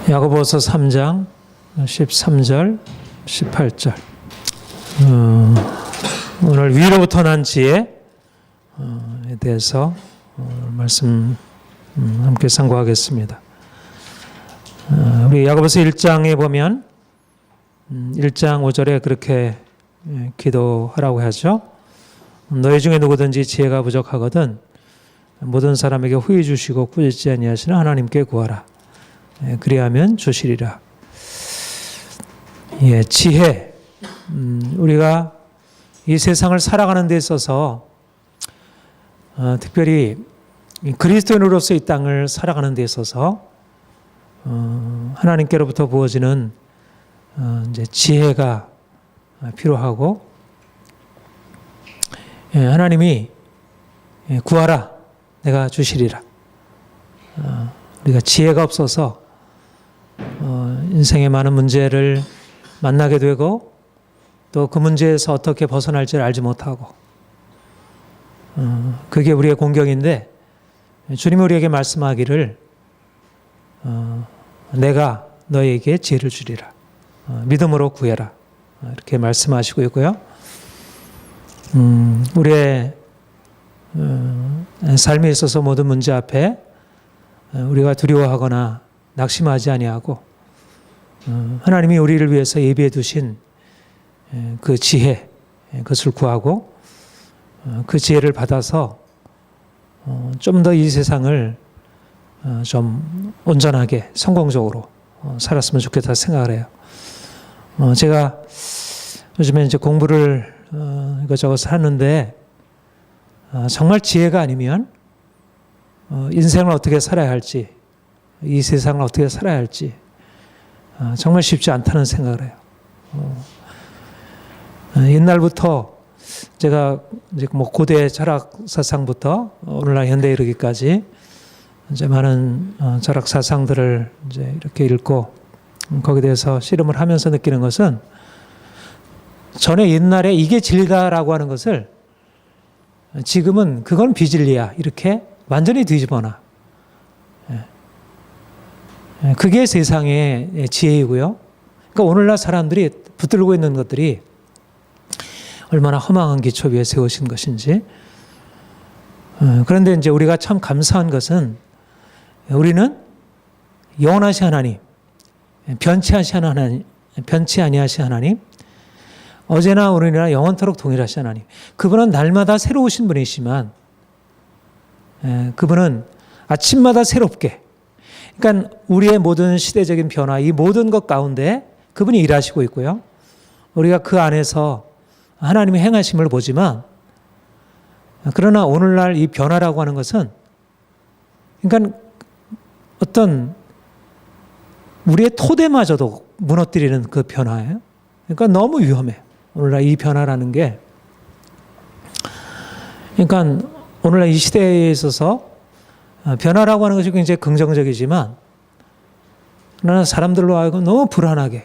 야고보서 3장 13절 18절 오늘 위로부터 난 지혜에 대해서 말씀 함께 상고하겠습니다. 우리 야고보서 1장에 보면 1장 5절에 그렇게 기도하라고 하죠. 너희 중에 누구든지 지혜가 부족하거든 모든 사람에게 후히 주시고 꾸짖지 아니하시는 하나님께 구하라. 그리하면 주시리라. 지혜. 우리가 이 세상을 살아가는 데 있어서 특별히 그리스도인으로서 이 땅을 살아가는 데 있어서 하나님께로부터 부어지는 이제 지혜가 필요하고, 하나님이 구하라 내가 주시리라. 우리가 지혜가 없어서 인생의 많은 문제를 만나게 되고 또 그 문제에서 어떻게 벗어날지를 알지 못하고, 그게 우리의 공경인데 주님이 우리에게 말씀하기를 내가 너에게 지혜를 주리라. 믿음으로 구해라. 이렇게 말씀하시고 있고요. 우리의 삶에 있어서 모든 문제 앞에 우리가 두려워하거나 낙심하지 아니하고 하나님이 우리를 위해서 예비해 두신 그 지혜, 그것을 구하고 그 지혜를 받아서 좀 더 이 세상을 좀 온전하게 성공적으로 살았으면 좋겠다 생각을 해요. 제가 요즘에 이제 공부를 이것저것 하는데 정말 지혜가 아니면 인생을 어떻게 살아야 할지, 이 세상을 어떻게 살아야 할지 정말 쉽지 않다는 생각을 해요. 옛날부터 제가 이제 뭐 고대 철학 사상부터 오늘날 현대에 이르기까지 이제 많은 철학 사상들을 이제 이렇게 읽고 거기에 대해서 씨름을 하면서 느끼는 것은, 전에 옛날에 이게 진리다라고 하는 것을 지금은 그건 비진리야 이렇게 완전히 뒤집어놔. 그게 세상의 지혜이고요. 그러니까 오늘날 사람들이 붙들고 있는 것들이 얼마나 허망한 기초 위에 세우신 것인지. 그런데 이제 우리가 참 감사한 것은 우리는 영원하신 하나님, 변치 아니하신 하나님, 어제나 오늘이나 영원토록 동일하신 하나님, 그분은 날마다 새로우신 분이시지만 그분은 아침마다 새롭게, 그러니까 우리의 모든 시대적인 변화, 이 모든 것 가운데 그분이 일하시고 있고요. 우리가 그 안에서 하나님의 행하심을 보지만, 그러나 오늘날 이 변화라고 하는 것은, 그러니까 어떤 우리의 토대마저도 무너뜨리는 그 변화예요. 그러니까 너무 위험해요. 오늘날 이 변화라는 게. 그러니까 오늘날 이 시대에 있어서 변화라고 하는 것이 굉장히 긍정적이지만, 그러나 사람들로 하여금 너무 불안하게,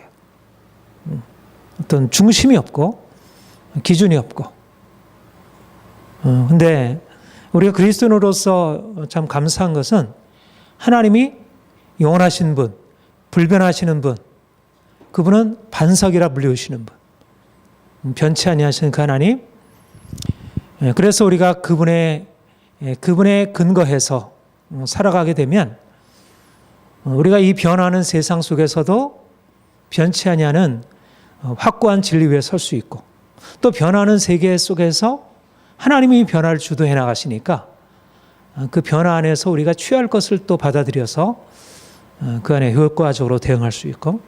어떤 중심이 없고 기준이 없고. 근데 우리가 그리스도인으로서 참 감사한 것은 하나님이 영원하신 분, 불변하시는 분, 그분은 반석이라 불리우시는 분, 변치 아니하시는 그 하나님. 그래서 우리가 그분에 근거해서 살아가게 되면 우리가 이 변화하는 세상 속에서도 변치 아니하는 확고한 진리 위에 설 수 있고, 또 변화하는 세계 속에서 하나님이 변화를 주도해 나가시니까 그 변화 안에서 우리가 취할 것을 또 받아들여서 그 안에 효과적으로 대응할 수 있고.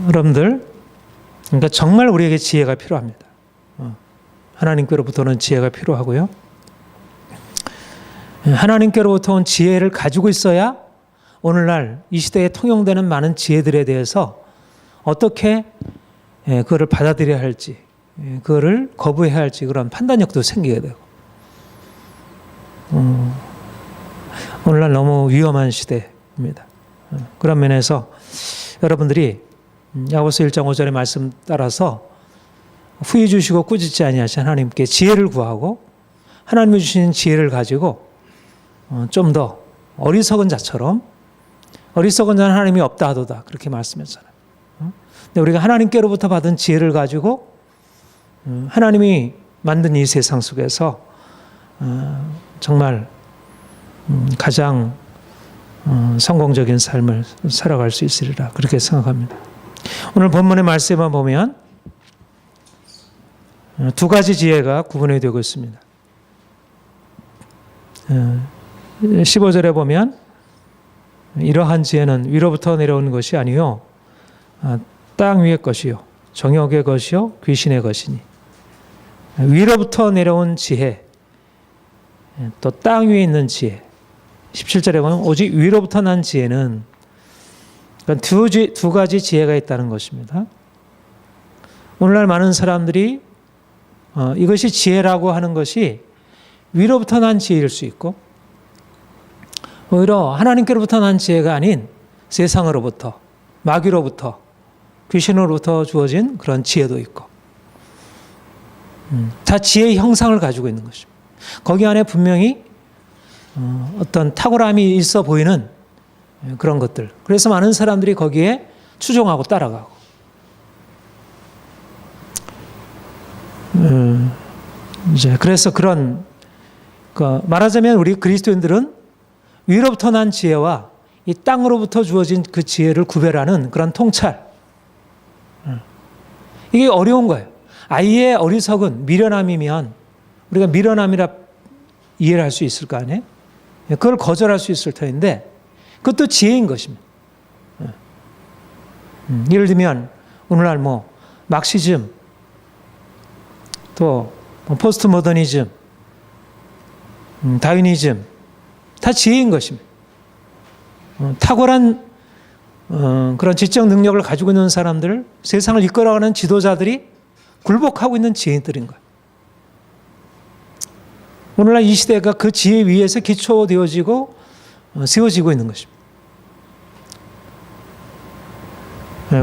여러분들, 그러니까 정말 우리에게 지혜가 필요합니다. 하나님께로부터는 지혜가 필요하고요. 하나님께로부터 온 지혜를 가지고 있어야 오늘날 이 시대에 통용되는 많은 지혜들에 대해서 어떻게 그거를 받아들여야 할지, 그거를 거부해야 할지, 그런 판단력도 생기게 되고. 오늘날 너무 위험한 시대입니다. 그런 면에서 여러분들이 야고보서 1장 5절의 말씀 따라서 후히 주시고 꾸짖지 아니하신 하나님께 지혜를 구하고 하나님이 주신 지혜를 가지고 좀 더 어리석은 자처럼 어리석은 자는 하나님이 없다 하도다. 그렇게 말씀했잖아요. 근데 우리가 하나님께로부터 받은 지혜를 가지고 하나님이 만든 이 세상 속에서 정말 가장 성공적인 삶을 살아갈 수 있으리라 그렇게 생각합니다. 오늘 본문의 말씀만 보면 두 가지 지혜가 구분이 되고 있습니다. 15절에 보면 이러한 지혜는 위로부터 내려오는 것이 아니요 땅 위의 것이요 정욕의 것이요 귀신의 것이니. 위로부터 내려온 지혜, 또 땅 위에 있는 지혜. 17절에 보면 오직 위로부터 난 지혜는 두 가지 지혜가 있다는 것입니다. 오늘날 많은 사람들이 이것이 지혜라고 하는 것이 위로부터 난 지혜일 수 있고 오히려 하나님께로부터 난 지혜가 아닌 세상으로부터, 마귀로부터, 귀신으로부터 주어진 그런 지혜도 있고 다 지혜의 형상을 가지고 있는 것입니다. 거기 안에 분명히 어떤 탁월함이 있어 보이는 그런 것들. 그래서 많은 사람들이 거기에 추종하고 따라가고. 이제 그래서 그런 말하자면 우리 그리스도인들은 위로부터 난 지혜와 이 땅으로부터 주어진 그 지혜를 구별하는 그런 통찰. 이게 어려운 거예요. 아이의 어리석은 미련함이면 우리가 미련함이라 이해를 할 수 있을 거 아니에요? 그걸 거절할 수 있을 터인데 그것도 지혜인 것입니다. 예를 들면 오늘날 막시즘 또 포스트 모더니즘 다윈이즘 다 지혜인 것입니다. 탁월한 그런 지적 능력을 가지고 있는 사람들, 세상을 이끌어가는 지도자들이 굴복하고 있는 지혜들인 거예요. 오늘날 이 시대가 그 지혜 위에서 기초되어지고 세워지고 있는 것입니다.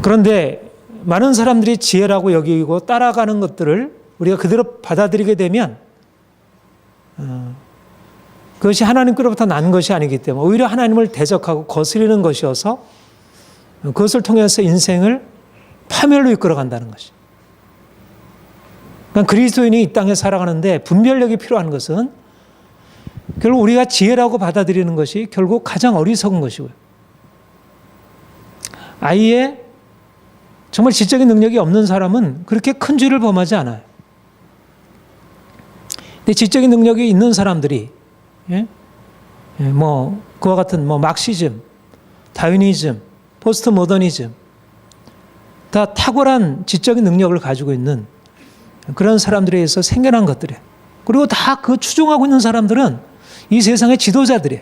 그런데 많은 사람들이 지혜라고 여기고 따라가는 것들을 우리가 그대로 받아들이게 되면 그것이 하나님께로부터 난 것이 아니기 때문에 오히려 하나님을 대적하고 거스리는 것이어서 그것을 통해서 인생을 파멸로 이끌어간다는 것입니다. 그러니까 그리스도인이 이 땅에 살아가는데 분별력이 필요한 것은 결국 우리가 지혜라고 받아들이는 것이 결국 가장 어리석은 것이고요. 아예 정말 지적인 능력이 없는 사람은 그렇게 큰 죄를 범하지 않아요. 근데 지적인 능력이 있는 사람들이 그와 같은 막시즘, 다윈이즘, 포스트 모더니즘 다 탁월한 지적인 능력을 가지고 있는 그런 사람들에 의해서 생겨난 것들이에요. 그리고 다 그 추종하고 있는 사람들은 이 세상의 지도자들이에요.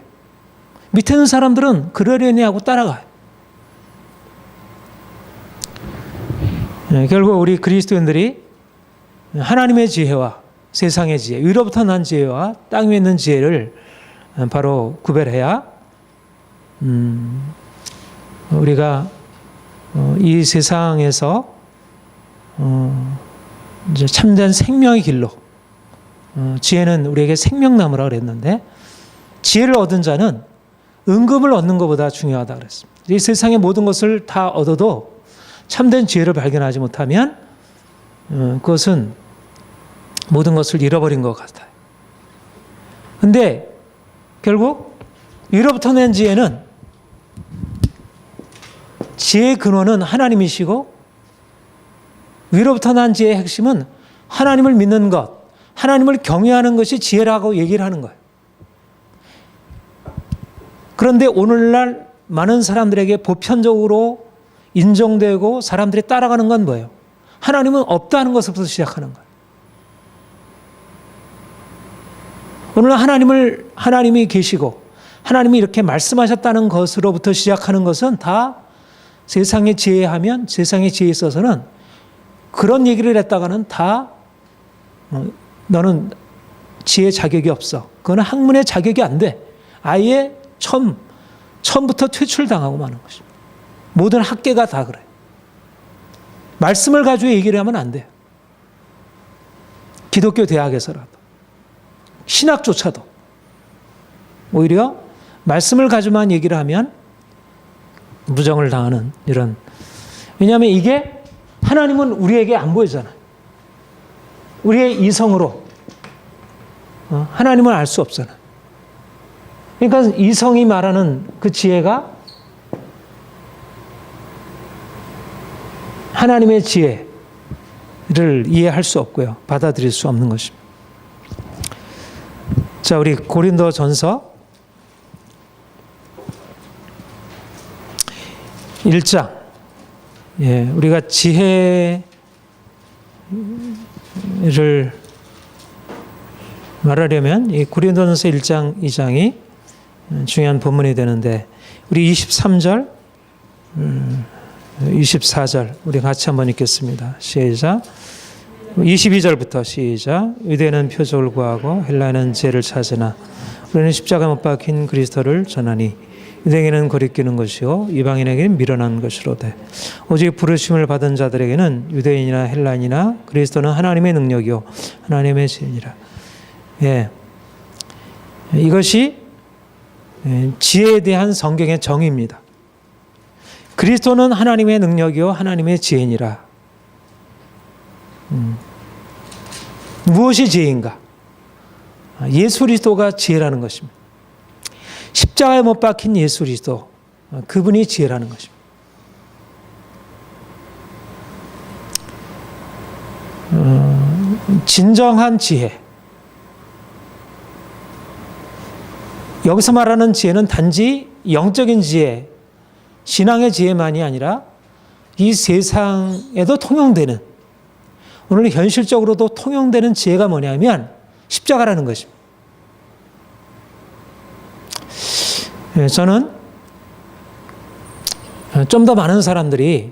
밑에 있는 사람들은 그러려니 하고 따라가요. 결국 우리 그리스도인들이 하나님의 지혜와 세상의 지혜, 위로부터 난 지혜와 땅 위에 있는 지혜를 바로 구별해야 우리가 이 세상에서 이제 참된 생명의 길로 지혜는 우리에게 생명나무라 그랬는데 지혜를 얻은 자는 은금을 얻는 것보다 중요하다 그랬습니다. 이 세상의 모든 것을 다 얻어도 참된 지혜를 발견하지 못하면 그것은 모든 것을 잃어버린 것 같아요. 그런데 결국 위로부터 낸 지혜는 지혜의 근원은 하나님이시고 위로부터 난 지혜의 핵심은 하나님을 믿는 것, 하나님을 경외하는 것이 지혜라고 얘기를 하는 거예요. 그런데 오늘날 많은 사람들에게 보편적으로 인정되고 사람들이 따라가는 건 뭐예요? 하나님은 없다는 것부터 시작하는 거예요. 오늘 하나님이 계시고 하나님이 이렇게 말씀하셨다는 것으로부터 시작하는 것은 다 세상의 지혜에 하면 세상의 지혜에 있어서는 그런 얘기를 했다가는 다 너는 지혜 자격이 없어. 그거는 학문의 자격이 안 돼. 아예 처음부터 퇴출당하고 마는 것입니다. 모든 학계가 다 그래요. 말씀을 가지고 얘기를 하면 안 돼요. 기독교 대학에서라도. 신학조차도. 오히려 말씀을 가지고만 얘기를 하면 무정을 당하는 이런. 왜냐하면 이게 하나님은 우리에게 안 보이잖아요. 우리의 이성으로 하나님은 알 수 없잖아요. 그러니까 이성이 말하는 그 지혜가 하나님의 지혜를 이해할 수 없고요. 받아들일 수 없는 것입니다. 자, 우리 고린도전서 1장. 예, 우리가 지혜를 말하려면 이 고린도전서 1장, 2장이 중요한 본문이 되는데, 우리 23절, 24절 우리 같이 한번 읽겠습니다. 시작. 22절부터 시작. 유대인은 표적을 구하고 헬라인은 지혜를 찾으나 우리는 십자가 못 박힌 그리스도를 전하니 유대인에게는 거리끼는 것이요 이방인에게는 미련한 것이로되 오직 부르심을 받은 자들에게는 유대인이나 헬라인이나 그리스도는 하나님의 능력이요 하나님의 지혜니라. 예, 이것이 지혜에 대한 성경의 정의입니다. 그리스도는 하나님의 능력이요 하나님의 지혜니라. 무엇이 지혜인가? 예수 그리스도가 지혜라는 것입니다. 십자가에 못 박힌 예수 그리스도, 그분이 지혜라는 것입니다. 진정한 지혜. 여기서 말하는 지혜는 단지 영적인 지혜, 신앙의 지혜만이 아니라 이 세상에도 통용되는, 오늘 현실적으로도 통용되는 지혜가 뭐냐면 십자가라는 것입니다. 저는 좀 더 많은 사람들이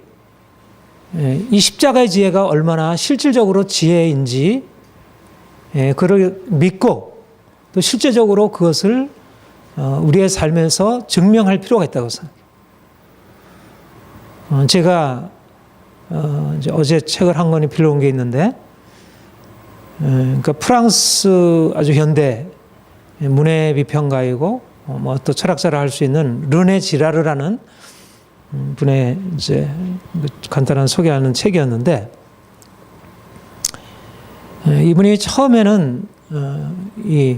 이 십자가의 지혜가 얼마나 실질적으로 지혜인지 그걸 믿고 또 실제적으로 그것을 우리의 삶에서 증명할 필요가 있다고 생각해요. 제가 이제 어제 책을 한 권이 빌려온 게 있는데, 그러니까 프랑스 아주 현대 문해 비평가이고 뭐 또 철학자를 할 수 있는 르네 지라르라는 분의 이제 간단한 소개하는 책이었는데, 이분이 처음에는 이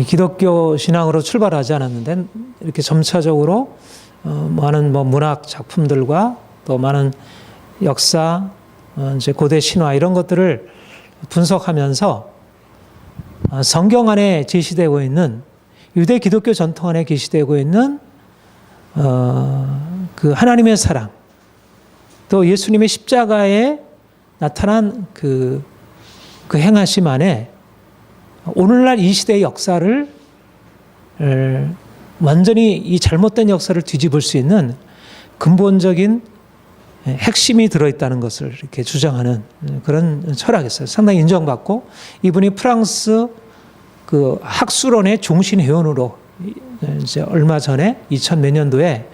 기독교 신앙으로 출발하지 않았는데 이렇게 점차적으로 많은 문학 작품들과 또 많은 역사, 이제 고대 신화 이런 것들을 분석하면서 성경 안에 제시되고 있는 유대 기독교 전통 안에 계시되고 있는 그 하나님의 사랑, 또 예수님의 십자가에 나타난 그 행하심 안에 오늘날 이 시대의 역사를 완전히 이 잘못된 역사를 뒤집을 수 있는 근본적인 핵심이 들어있다는 것을 이렇게 주장하는 그런 철학이었어요. 상당히 인정받고, 이분이 프랑스 그 학술원의 종신 회원으로 이제 얼마 전에 2000 몇 년도에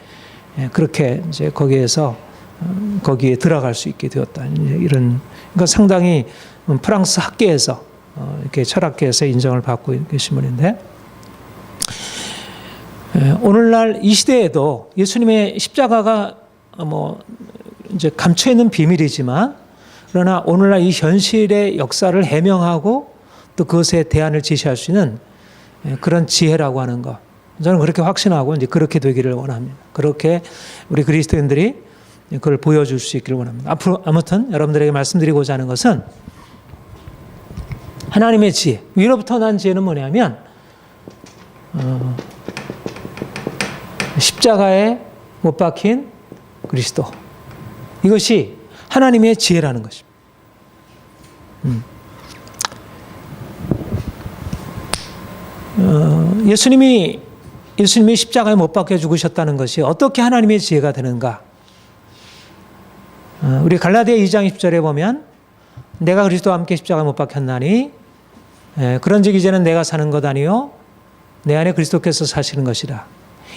그렇게 이제 거기에 들어갈 수 있게 되었다. 이런, 그러니까 상당히 프랑스 학계에서 이렇게 철학계에서 인정을 받고 계신 분인데, 오늘날 이 시대에도 예수님의 십자가가 뭐 이제 감춰 있는 비밀이지만, 그러나 오늘날 이 현실의 역사를 해명하고 또 그것에 대안을 제시할 수 있는 그런 지혜라고 하는 것, 저는 그렇게 확신하고 이제 그렇게 되기를 원합니다. 그렇게 우리 그리스도인들이 그걸 보여줄 수 있기를 원합니다. 앞으로 아무튼 여러분들에게 말씀드리고자 하는 것은 하나님의 지혜, 위로부터 난 지혜는 뭐냐면 십자가에 못 박힌 그리스도, 이것이 하나님의 지혜라는 것입니다. 예수님이 십자가에 못 박혀 죽으셨다는 것이 어떻게 하나님의 지혜가 되는가? 우리 갈라디아 2장 10절에 보면 내가 그리스도와 함께 십자가에 못 박혔나니 그런즉 이제는 내가 사는 것 아니요 내 안에 그리스도께서 사시는 것이라.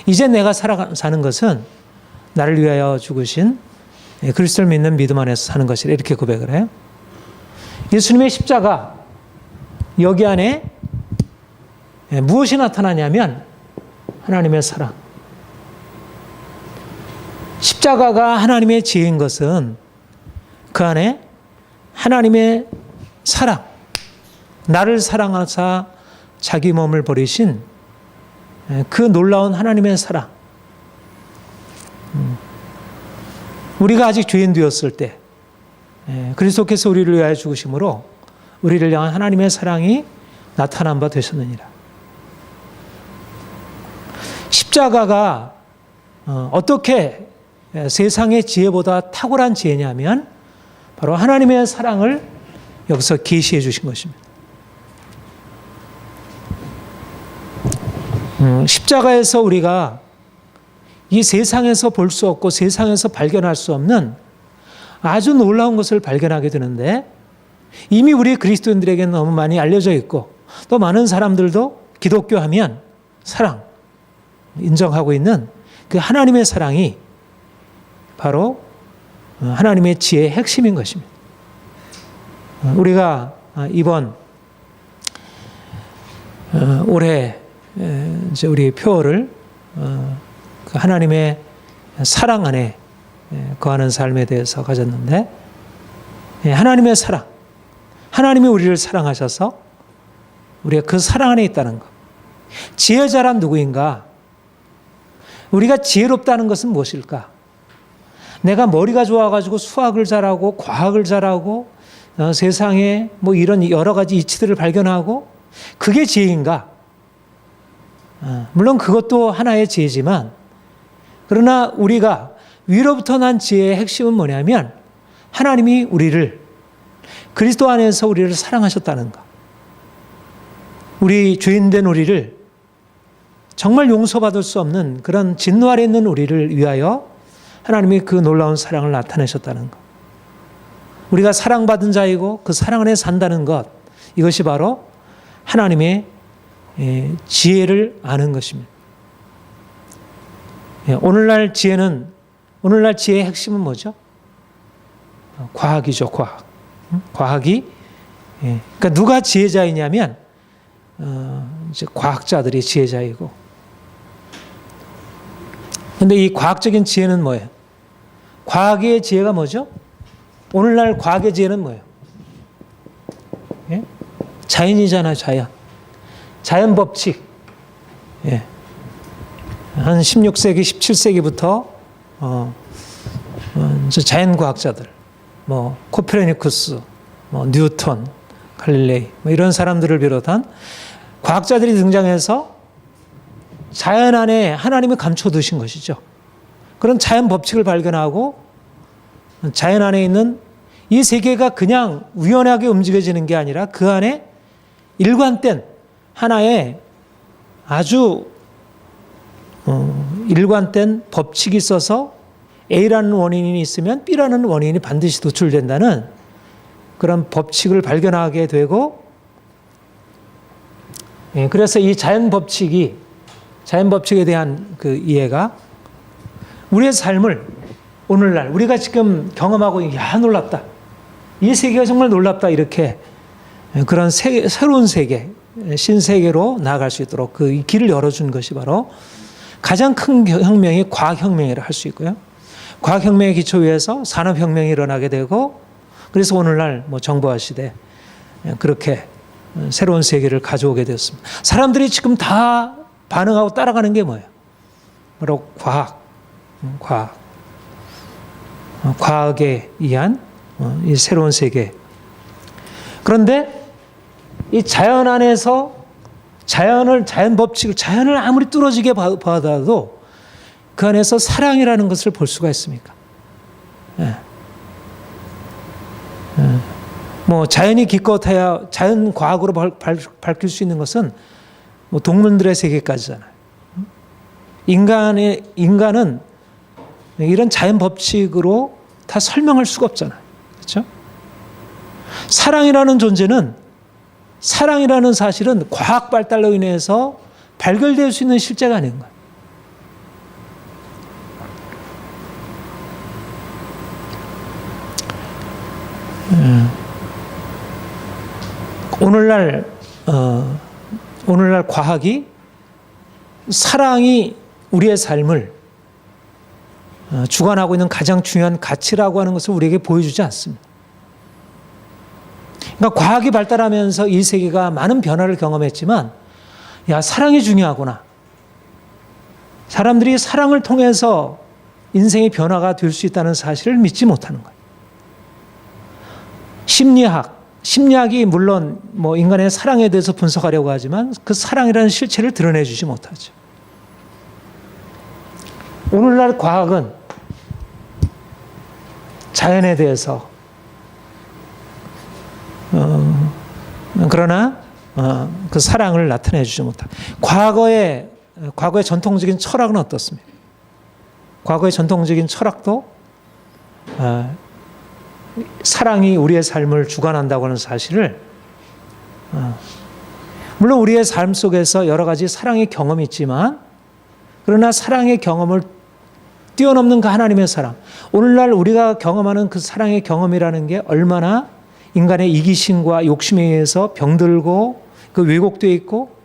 이제 내가 사는 것은 나를 위하여 죽으신 그리스도를 믿는 믿음 안에서 사는 것이라, 이렇게 고백을 해요. 예수님의 십자가, 여기 안에 무엇이 나타나냐면 하나님의 사랑. 십자가가 하나님의 지혜인 것은 그 안에 하나님의 사랑, 나를 사랑하사 자기 몸을 버리신 그 놀라운 하나님의 사랑. 우리가 아직 죄인 되었을 때 그리스도께서 우리를 위하여 죽으심으로 우리를 향한 하나님의 사랑이 나타난 바 되셨느니라. 십자가가 어떻게 세상의 지혜보다 탁월한 지혜냐면 바로 하나님의 사랑을 여기서 계시해 주신 것입니다. 십자가에서 우리가 이 세상에서 볼 수 없고 세상에서 발견할 수 없는 아주 놀라운 것을 발견하게 되는데, 이미 우리 그리스도인들에게는 너무 많이 알려져 있고 또 많은 사람들도 기독교 하면 사랑 인정하고 있는 그 하나님의 사랑이 바로 하나님의 지혜의 핵심인 것입니다. 우리가 이번 올해 이제 우리 표어를 그 하나님의 사랑 안에 거하는 삶에 대해서 가졌는데, 하나님의 사랑, 하나님이 우리를 사랑하셔서 우리가 그 사랑 안에 있다는 것. 지혜자란 누구인가? 우리가 지혜롭다는 것은 무엇일까? 내가 머리가 좋아가지고 수학을 잘하고 과학을 잘하고 세상에 뭐 이런 여러 가지 이치들을 발견하고 그게 지혜인가? 물론 그것도 하나의 지혜지만, 그러나 우리가 위로부터 난 지혜의 핵심은 뭐냐면 하나님이 우리를 그리스도 안에서 우리를 사랑하셨다는 것. 우리 죄인된 우리를 정말 용서받을 수 없는 그런 진노 아래 있는 우리를 위하여 하나님이 그 놀라운 사랑을 나타내셨다는 것. 우리가 사랑받은 자이고 그 사랑 안에 산다는 것, 이것이 바로 하나님의 지혜를 아는 것입니다. 오늘날 지혜의 핵심은 뭐죠? 과학이죠, 과학. 과학이, 그러니까 누가 지혜자이냐면 이제 과학자들이 지혜자이고, 근데 이 과학적인 지혜는 뭐예요? 과학의 지혜가 뭐죠? 오늘날 과학의 지혜는 뭐예요? 자연이잖아요, 자연. 자연 법칙. 한 16세기, 17세기부터 자연 과학자들, 뭐 코페르니쿠스, 뭐 뉴턴, 갈릴레이, 뭐 이런 사람들을 비롯한 과학자들이 등장해서 자연 안에 하나님이 감춰두신 것이죠. 그런 자연 법칙을 발견하고 자연 안에 있는 이 세계가 그냥 우연하게 움직여지는 게 아니라 그 안에 일관된 하나의 아주 일관된 법칙이 있어서 A라는 원인이 있으면 B라는 원인이 반드시 도출된다는 그런 법칙을 발견하게 되고, 그래서 이 자연 법칙에 대한 그 이해가 우리의 삶을 오늘날 우리가 지금 경험하고, 야, 놀랍다, 이 세계가 정말 놀랍다, 이렇게 그런 새로운 세계, 신세계로 나아갈 수 있도록 그 길을 열어준 것이 바로 가장 큰 혁명이 과학혁명이라 할 수 있고요. 과학혁명의 기초 위에서 산업혁명이 일어나게 되고, 그래서 오늘날 뭐 정보화 시대 그렇게 새로운 세계를 가져오게 되었습니다. 사람들이 지금 다 반응하고 따라가는 게 뭐예요? 바로 과학에 의한 이 새로운 세계. 그런데 이 자연 안에서 자연 법칙을, 자연을 아무리 뚫어지게 봐도 그 안에서 사랑이라는 것을 볼 수가 있습니까? 뭐 자연이 기껏해야 자연 과학으로 밝힐 수 있는 것은 뭐 동물들의 세계까지잖아요. 인간은 이런 자연 법칙으로 다 설명할 수가 없잖아요. 그렇죠? 사랑이라는 존재는, 사랑이라는 사실은 과학 발달로 인해서 발견될 수 있는 실제가 아닌 거예요. 오늘날 과학이 사랑이 우리의 삶을 주관하고 있는 가장 중요한 가치라고 하는 것을 우리에게 보여주지 않습니다. 그러니까 과학이 발달하면서 이 세계가 많은 변화를 경험했지만, 야, 사랑이 중요하구나. 사람들이 사랑을 통해서 인생의 변화가 될 수 있다는 사실을 믿지 못하는 거예요. 심리학이 물론 뭐 인간의 사랑에 대해서 분석하려고 하지만 그 사랑이라는 실체를 드러내주지 못하죠. 오늘날 과학은 자연에 대해서 그러나 그 사랑을 나타내주지 못하고, 과거의 전통적인 철학은 어떻습니까? 과거의 전통적인 철학도 사랑이 우리의 삶을 주관한다고 하는 사실을, 물론 우리의 삶 속에서 여러 가지 사랑의 경험이 있지만, 그러나 사랑의 경험을 뛰어넘는 그 하나님의 사랑, 오늘날 우리가 경험하는 그 사랑의 경험이라는 게 얼마나 인간의 이기심과 욕심에 의해서 병들고 그 왜곡되어 있고,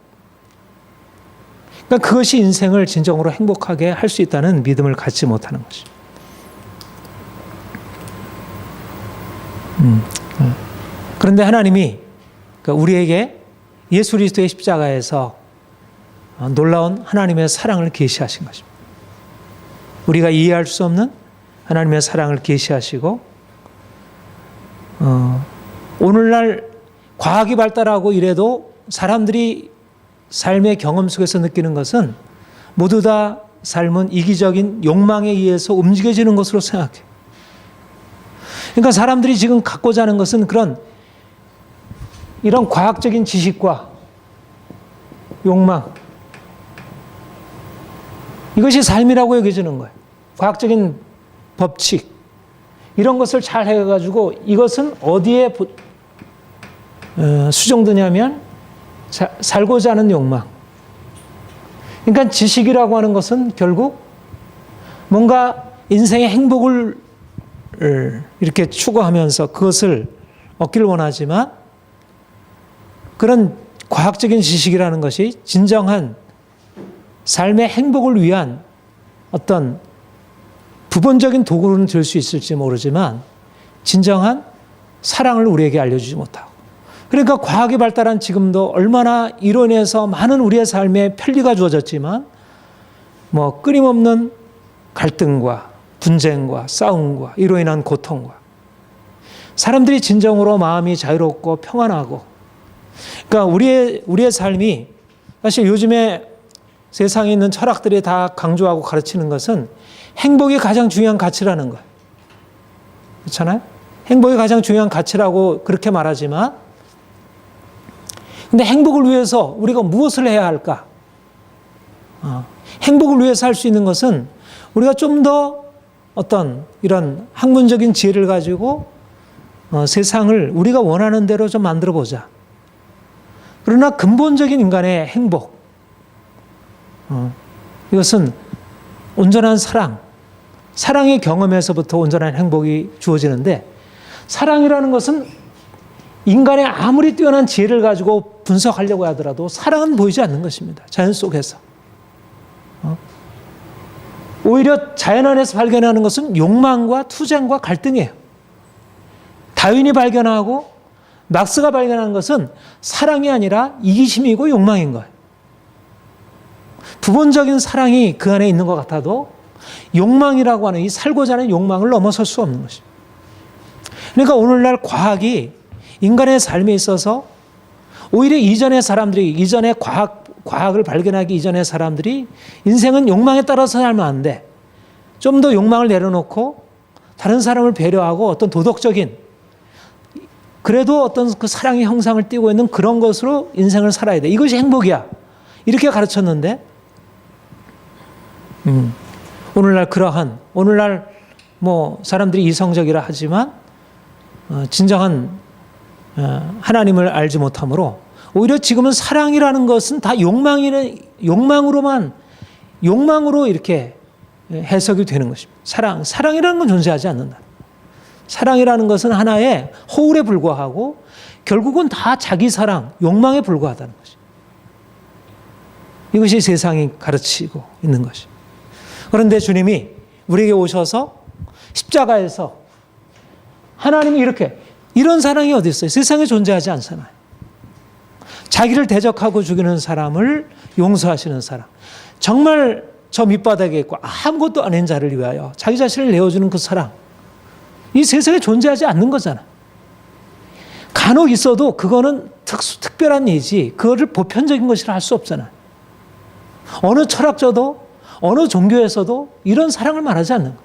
그러니까 그것이 인생을 진정으로 행복하게 할 수 있다는 믿음을 갖지 못하는 것이죠. 그런데 하나님이 우리에게 예수 그리스도의 십자가에서 놀라운 하나님의 사랑을 계시하신 것입니다. 우리가 이해할 수 없는 하나님의 사랑을 계시하시고, 오늘날 과학이 발달하고 이래도 사람들이 삶의 경험 속에서 느끼는 것은 모두 다 삶은 이기적인 욕망에 의해서 움직여지는 것으로 생각해요. 그러니까 사람들이 지금 갖고자 하는 것은 이런 과학적인 지식과 욕망, 이것이 삶이라고 여겨지는 거예요. 과학적인 법칙, 이런 것을 잘 해가지고 이것은 어디에 수정되냐면 살고자 하는 욕망. 그러니까 지식이라고 하는 것은 결국 뭔가 인생의 행복을 이렇게 추구하면서 그것을 얻기를 원하지만, 그런 과학적인 지식이라는 것이 진정한 삶의 행복을 위한 어떤 부분적인 도구는 될 수 있을지 모르지만 진정한 사랑을 우리에게 알려주지 못하고, 그러니까 과학이 발달한 지금도 얼마나 이로 인해서 많은 우리의 삶에 편리가 주어졌지만 뭐 끊임없는 갈등과 분쟁과 싸움과 이로 인한 고통과, 사람들이 진정으로 마음이 자유롭고 평안하고, 그러니까 우리의 삶이, 사실 요즘에 세상에 있는 철학들이 다 강조하고 가르치는 것은 행복이 가장 중요한 가치라는 거예요. 그렇잖아요? 행복이 가장 중요한 가치라고 그렇게 말하지만, 근데 행복을 위해서 우리가 무엇을 해야 할까? 행복을 위해서 할 수 있는 것은 우리가 좀 더 어떤 이런 학문적인 지혜를 가지고 세상을 우리가 원하는 대로 좀 만들어 보자. 그러나 근본적인 인간의 행복, 이것은 온전한 사랑의 경험에서부터 온전한 행복이 주어지는데, 사랑이라는 것은 인간의 아무리 뛰어난 지혜를 가지고 분석하려고 하더라도 사랑은 보이지 않는 것입니다. 자연 속에서. 오히려 자연 안에서 발견하는 것은 욕망과 투쟁과 갈등이에요. 다윈이 발견하고 막스가 발견하는 것은 사랑이 아니라 이기심이고 욕망인 거예요. 부분적인 사랑이 그 안에 있는 것 같아도 욕망이라고 하는 이 살고자 하는 욕망을 넘어설 수 없는 것입니다. 그러니까 오늘날 과학이 인간의 삶에 있어서 오히려 이전의 과학을 발견하기 이전의 사람들이 인생은 욕망에 따라서 살면 안 돼. 좀 더 욕망을 내려놓고 다른 사람을 배려하고 어떤 도덕적인, 그래도 어떤 그 사랑의 형상을 띠고 있는 그런 것으로 인생을 살아야 돼. 이것이 행복이야. 이렇게 가르쳤는데, 오늘날 뭐 사람들이 이성적이라 하지만 진정한 하나님을 알지 못함으로 오히려 지금은 사랑이라는 것은 다 욕망으로 이렇게 해석이 되는 것입니다. 사랑이라는 건 존재하지 않는다. 사랑이라는 것은 하나의 허울에 불과하고 결국은 다 자기 사랑, 욕망에 불과하다는 것이. 이것이 세상이 가르치고 있는 것이. 그런데 주님이 우리에게 오셔서 십자가에서 하나님이 이런 사랑이 어디 있어요? 세상에 존재하지 않잖아요. 자기를 대적하고 죽이는 사람을 용서하시는 사람. 정말 저 밑바닥에 있고 아무것도 아닌 자를 위하여 자기 자신을 내어주는 그 사랑. 이 세상에 존재하지 않는 거잖아. 간혹 있어도 그거는 특별한 예지, 그거를 보편적인 것이라 할 수 없잖아. 어느 철학자도, 어느 종교에서도 이런 사랑을 말하지 않는 거.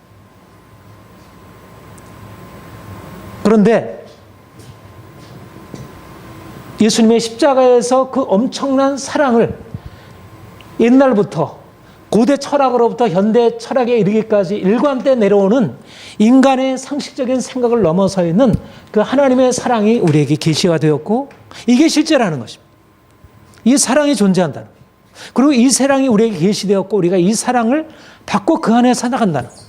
그런데 예수님의 십자가에서 그 엄청난 사랑을 옛날부터 고대 철학으로부터 현대 철학에 이르기까지 일관돼 내려오는 인간의 상식적인 생각을 넘어서 있는 그 하나님의 사랑이 우리에게 계시가 되었고, 이게 실제라는 것입니다. 이 사랑이 존재한다는 것. 그리고 이 사랑이 우리에게 계시되었고 우리가 이 사랑을 받고 그 안에 살아간다는 것.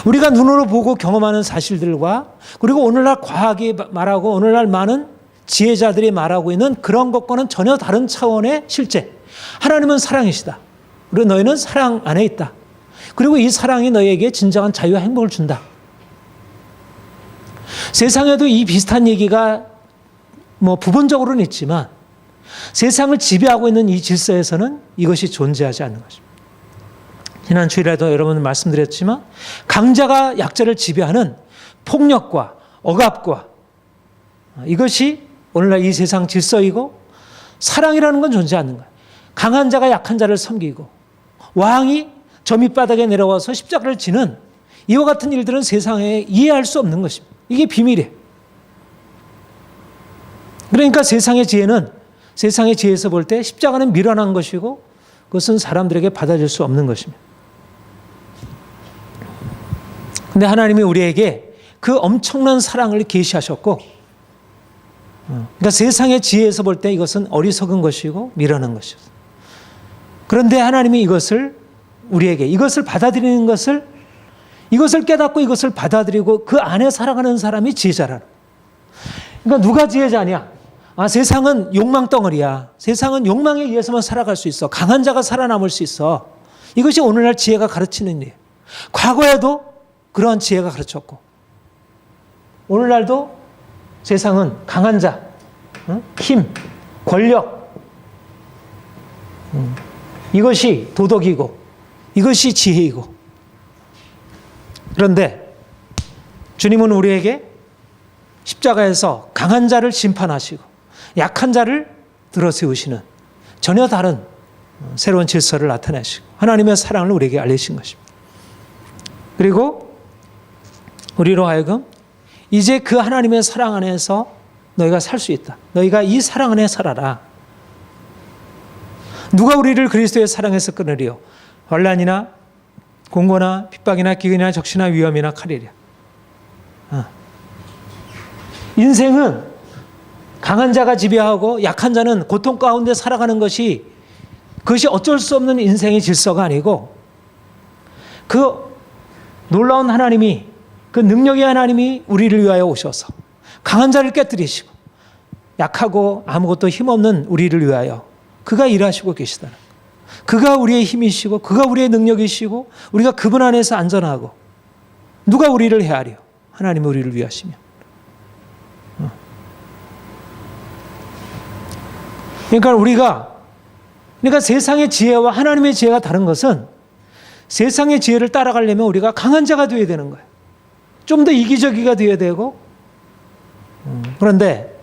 우리가 눈으로 보고 경험하는 사실들과, 그리고 오늘날 과학이 말하고 오늘날 많은 지혜자들이 말하고 있는 그런 것과는 전혀 다른 차원의 실제. 하나님은 사랑이시다. 그리고 너희는 사랑 안에 있다. 그리고 이 사랑이 너희에게 진정한 자유와 행복을 준다. 세상에도 이 비슷한 얘기가 부분적으로는 있지만 세상을 지배하고 있는 이 질서에서는 이것이 존재하지 않는 것입니다. 지난 주일에도 여러분 말씀드렸지만 강자가 약자를 지배하는 폭력과 억압과 이것이 오늘날 이 세상 질서이고, 사랑이라는 건 존재하지 않는 거예요. 강한 자가 약한 자를 섬기고 왕이 저 밑바닥에 내려와서 십자가를 지는 이와 같은 일들은 세상에 이해할 수 없는 것입니다. 이게 비밀이에요. 그러니까 세상의 지혜에서 볼 때 십자가는 미련한 것이고 그것은 사람들에게 받아줄 수 없는 것입니다. 근데 하나님이 우리에게 그 엄청난 사랑을 계시하셨고, 그러니까 세상의 지혜에서 볼 때 이것은 어리석은 것이고 미련한 것이었어요. 그런데 하나님이 우리에게 이것을 받아들이는 것을, 이것을 깨닫고 이것을 받아들이고 그 안에 살아가는 사람이 지혜자라는 거예요. 그러니까 누가 지혜자냐? 세상은 욕망 덩어리야. 세상은 욕망에 의해서만 살아갈 수 있어. 강한 자가 살아남을 수 있어. 이것이 오늘날 지혜가 가르치는 일이에요. 과거에도 그러한 지혜가 가르쳤고, 오늘날도 세상은 강한 자, 힘, 권력, 이것이 도덕이고 이것이 지혜이고. 그런데 주님은 우리에게 십자가에서 강한 자를 심판하시고 약한 자를 들어세우시는 전혀 다른 새로운 질서를 나타내시고 하나님의 사랑을 우리에게 알리신 것입니다. 그리고 우리로 하여금 이제 그 하나님의 사랑 안에서 너희가 살 수 있다. 너희가 이 사랑 안에 살아라. 누가 우리를 그리스도의 사랑에서 끊으리요? 환난이나 공고나 핍박이나 기근이나 적시나 위험이나 칼이랴. 인생은 강한 자가 지배하고 약한 자는 고통 가운데 살아가는 것이, 그것이 어쩔 수 없는 인생의 질서가 아니고, 그 놀라운 하나님이, 그 능력의 하나님이 우리를 위하여 오셔서 강한 자를 깨뜨리시고 약하고 아무것도 힘없는 우리를 위하여 그가 일하시고 계시다는 것. 그가 우리의 힘이시고 그가 우리의 능력이시고 우리가 그분 안에서 안전하고, 누가 우리를 헤아려? 하나님이 우리를 위하시며. 그러니까 세상의 지혜와 하나님의 지혜가 다른 것은, 세상의 지혜를 따라가려면 우리가 강한 자가 되어야 되는 거예요. 좀 더 이기적이가 되어야 되고, 그런데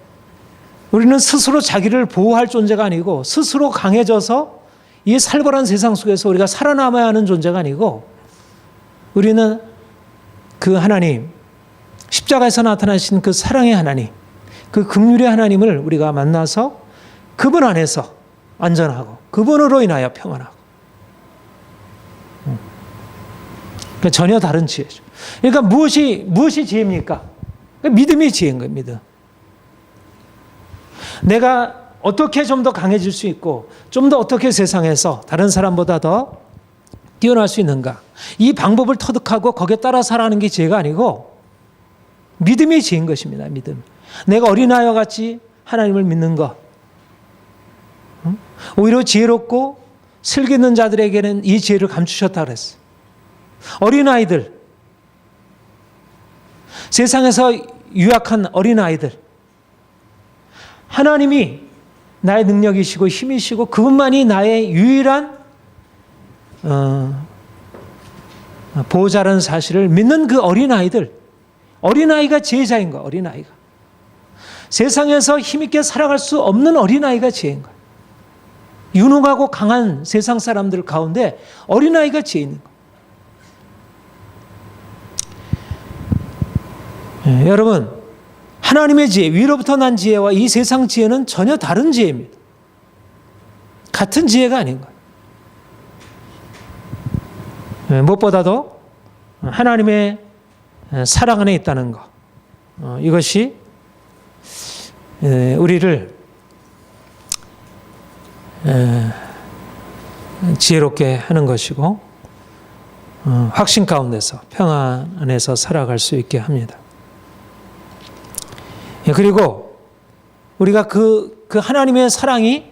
우리는 스스로 자기를 보호할 존재가 아니고 스스로 강해져서 이 살벌한 세상 속에서 우리가 살아남아야 하는 존재가 아니고, 우리는 그 하나님, 십자가에서 나타나신 그 사랑의 하나님, 그 긍휼의 하나님을 우리가 만나서 그분 안에서 안전하고 그분으로 인하여 평안하고. 그러니까 전혀 다른 지혜죠. 그러니까 무엇이 지혜입니까? 그러니까 믿음이 지혜인 거예요. 믿음. 내가 어떻게 좀 더 강해질 수 있고 좀 더 어떻게 세상에서 다른 사람보다 더 뛰어날 수 있는가, 이 방법을 터득하고 거기에 따라 살아가는 게 지혜가 아니고 믿음이 지혜인 것입니다. 믿음. 내가 어린아이와 같이 하나님을 믿는 것. 오히려 지혜롭고 슬기 있는 자들에게는 이 지혜를 감추셨다 그랬어요. 어린아이들, 세상에서 유약한 어린아이들, 하나님이 나의 능력이시고 힘이시고 그분만이 나의 유일한 보호자라는 사실을 믿는 그 어린아이들, 어린아이가 제자인 거야. 어린아이가 세상에서 힘있게 살아갈 수 없는 어린아이가 죄인 거야. 유능하고 강한 세상 사람들 가운데 어린아이가 죄 있는 거야. 여러분, 하나님의 지혜, 위로부터 난 지혜와 이 세상 지혜는 전혀 다른 지혜입니다. 같은 지혜가 아닌 거예요. 무엇보다도 하나님의 사랑 안에 있다는 것, 이것이 우리를 지혜롭게 하는 것이고 확신 가운데서 평안 안에서 살아갈 수 있게 합니다. 그리고 우리가 그 하나님의 사랑이,